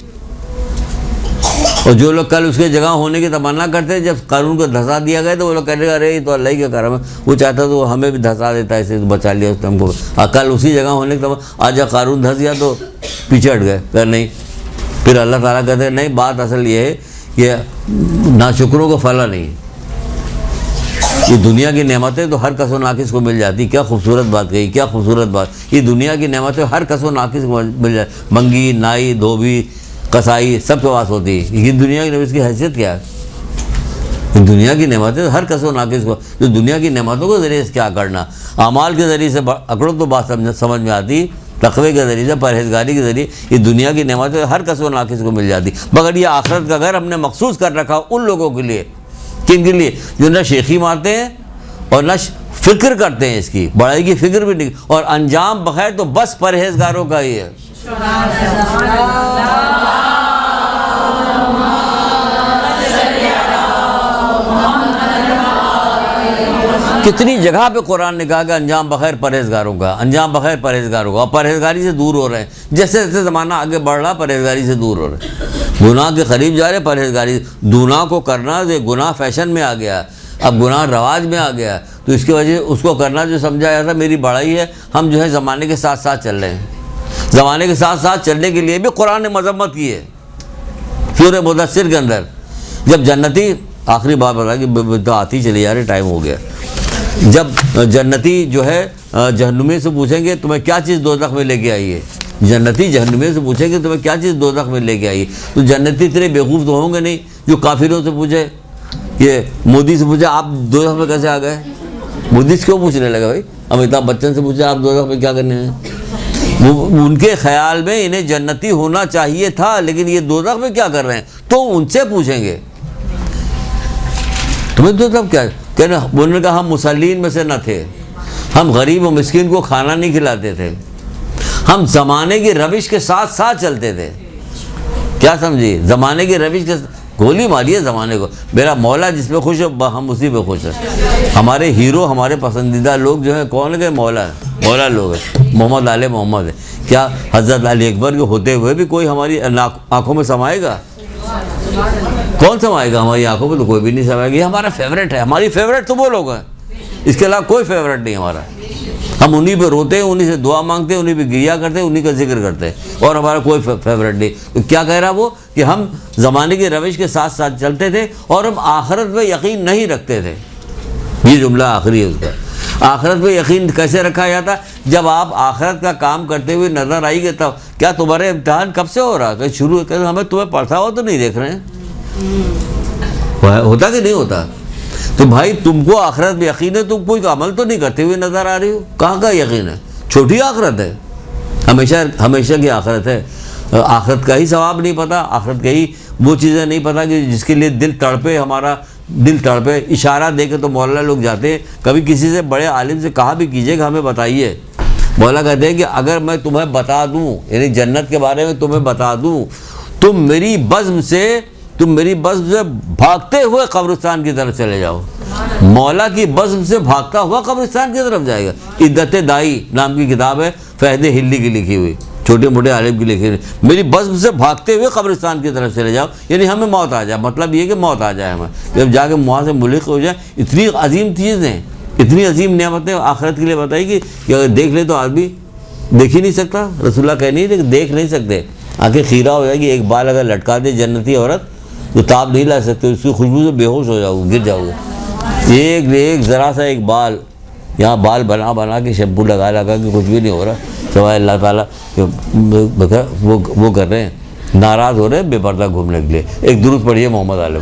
اور جو لوگ کل اس کے جگہ ہونے کی تمنا کرتے ہیں، جب قارون کو دھسا دیا گیا تو وہ لوگ کہتے ہیں ارے یہ تو اللہ ہی کا کرم ہے، وہ چاہتا تو ہمیں بھی دھسا دیتا، ایسے بچا لیا اس نے ہم کو. کل اسی جگہ ہونے کی تمنا، آج جب قارون دھس گیا تو پیچھے ہٹ گئے، پھر نہیں. پھر اللہ تعالیٰ کہتے ہیں نہیں، بات اصل یہ ہے کہ ناشکروں کو فلاح نہیں. یہ دنیا کی نعمتیں تو ہر کس و ناقص کو مل جاتی. کیا خوبصورت بات کہی، کیا خوبصورت بات. یہ دنیا کی نعمتیں ہر کس و ناقص کو مل جاتی. منگی، نائی، دھوبی، قصائی سب کے پاس ہوتی ہے. یہ دنیا کی اس کی حیثیت کیا ہے؟ دنیا کی نعمتیں ہر کس و ناقص کو، جو دنیا کی نعمتوں کے ذریعے سے کیا کرنا، اعمال کے ذریعے سے اکڑو تو بات سمجھ میں آتی. تقوی کے ذریعے سے، پرہیزگاری کے ذریعے یہ دنیا کی نعمتیں ہر کس و ناقص کو مل جاتی. مگر یہ آخرت کا گھر ہم نے مخصوص کر رکھا ان لوگوں کے لیے. کن کے لیے؟ جو نہ شیخی مارتے ہیں اور نہ فکر کرتے ہیں، اس کی بڑائی کی فکر بھی نہیں، اور انجام بخیر تو بس پرہیزگاروں کا ہی ہے. کتنی جگہ پہ قرآن نے کہا کہ انجام بخیر پرہیزگاروں کا، انجام بخیر پرہیزگاروں کا. اور پرہیزگاری سے دور ہو رہے ہیں، جیسے جیسے زمانہ آگے بڑھ رہا پرہیزگاری سے دور ہو رہے ہیں، گناہ کے قریب جا رہے ہیں. پرہیزگاری، گناہ کو کرنا، گناہ فیشن میں آ گیا، اب گناہ رواج میں آ گیا، تو اس کی وجہ اس کو کرنا جو سمجھا جاتا میری بڑائی ہے. ہم جو ہے زمانے کے ساتھ ساتھ چل رہے ہیں. زمانے کے ساتھ ساتھ چلنے کے لیے بھی قرآن نے مذمت کی ہے. سورہ مدثر کے اندر جب جنتی، آخری بات بتا کہ تو آتی چلی جا رہی، ٹائم ہو گیا. جب جنتی جو ہے جہنمی سے پوچھیں گے تمہیں کیا چیز دوزخ میں لے کے آئی ہے، جنتی جہنمی سے پوچھیں گے تمہیں کیا چیز دوزخ میں لے کے آئی ہے، تو جنتی اتنے بیوقوف تو ہوں گے نہیں جو کافروں سے پوچھے. یہ مودی سے پوچھے آپ دوزخ میں کیسے آ گئے. مودی سے کیوں پوچھنے لگا بھائی؟ امیتابھ بچن سے پوچھے آپ دوزخ میں کیا کرنے ہیں. وہ ان کے خیال میں انہیں جنتی ہونا چاہیے تھا، لیکن یہ دوزخ میں کیا کر رہے ہیں، تو ان سے پوچھیں گے تمہیں دوزخ کیا. کہنا انہوں نے کہا ہم مسلمین میں سے نہ تھے، ہم غریب و مسکین کو کھانا نہیں کھلاتے تھے، ہم زمانے کی روش کے ساتھ ساتھ چلتے تھے. کیا سمجھیے؟ زمانے کی روش کے گولی ماری ہے زمانے کو. میرا مولا جس پہ خوش ہے ہم اسی پہ خوش ہیں. ہمارے ہیرو ہمارے پسندیدہ لوگ جو ہیں کون ہے؟ مولا لوگ ہیں. محمد آل محمد ہے. کیا حضرت علی اکبر کے ہوتے ہوئے بھی کوئی ہماری آنکھوں میں سمائے گا؟ کون سمائے گا؟ ہماری آنکھوں میں تو کوئی بھی نہیں سمائے گا. یہ ہمارا فیوریٹ ہے. ہماری فیوریٹ تو وہ لوگ ہیں, اس کے علاوہ کوئی فیوریٹ نہیں ہمارا. ہم انہی پہ روتے ہیں, انہی سے دعا مانگتے ہیں, انہی پہ گریا کرتے ہیں, انہی کا ذکر کرتے ہیں, اور ہمارا کوئی فیوریٹ نہیں. تو کیا کہہ رہا وہ کہ ہم زمانے کی روش کے ساتھ ساتھ چلتے تھے اور ہم آخرت پہ یقین نہیں رکھتے تھے. یہ جملہ آخری ہے اس کا. آخرت پہ یقین کیسے رکھا جاتا؟ جب آپ آخرت کا کام کرتے ہوئے نظر آئی گے تب. کیا تمہارے امتحان کب سے ہو رہا؟ کہ شروع ہمیں تمہیں پڑھتا ہو تو نہیں دیکھ رہے ہیں, ہوتا کہ نہیں ہوتا؟ تو بھائی تم کو آخرت میں یقین ہے, تم کوئی عمل تو نہیں کرتے ہوئے نظر آ رہی ہو. کہاں کا یقین ہے؟ چھوٹی آخرت ہے, ہمیشہ کی آخرت ہے. آخرت کا ہی ثواب نہیں پتہ, آخرت کا ہی وہ چیزیں نہیں پتہ کہ جس کے لیے دل تڑپے, ہمارا دل تڑپے. اشارہ دے کے تو مولا لوگ جاتے ہیں. کبھی کسی سے بڑے عالم سے کہا بھی کیجئے کہ ہمیں بتائیے. مولا کہتے ہیں کہ اگر میں تمہیں بتا دوں, یعنی جنت کے بارے میں تمہیں بتا دوں, تم میری بزم سے بھاگتے ہوئے قبرستان کی طرف چلے جاؤ. مولا کی بزم سے بھاگتا ہوا قبرستان کی طرف جائے گا. عدت دائی نام کی کتاب ہے, فہد ہلی کی لکھی ہوئی, چھوٹے موٹے عالم کی لکھی ہوئی. میری بزم سے بھاگتے ہوئے قبرستان کی طرف چلے جاؤ, یعنی ہمیں موت آ جائے. مطلب یہ کہ موت آ جائے ہمیں, جب جا کے وہاں سے ملحق ہو جائے. اتنی عظیم چیزیں, اتنی عظیم نعمتیں آخرت کے لیے بتائی کہ اگر دیکھ لے تو آدمی دیکھ ہی نہیں سکتا. رسول اللہ کہہ نہیں تھے کہ دیکھ نہیں سکتے, آنکھیں خیرہ ہو جائے گی. ایک بال اگر لٹکا دے جنتی عورت تو تاب نہیں لا سکتے, اس کی خوشبو سے بے ہوش ہو جاؤ, گر جاؤ. ایک ذرا سا ایک بال, یہاں بال بنا کے شیمپو لگا کے کچھ بھی نہیں ہو رہا, سوائے اللہ تعالیٰ وہ کر رہے ہیں, ناراض ہو رہے ہیں بے پردہ گھومنے کے لیے. ایک درود پڑھیے محمد علیہ.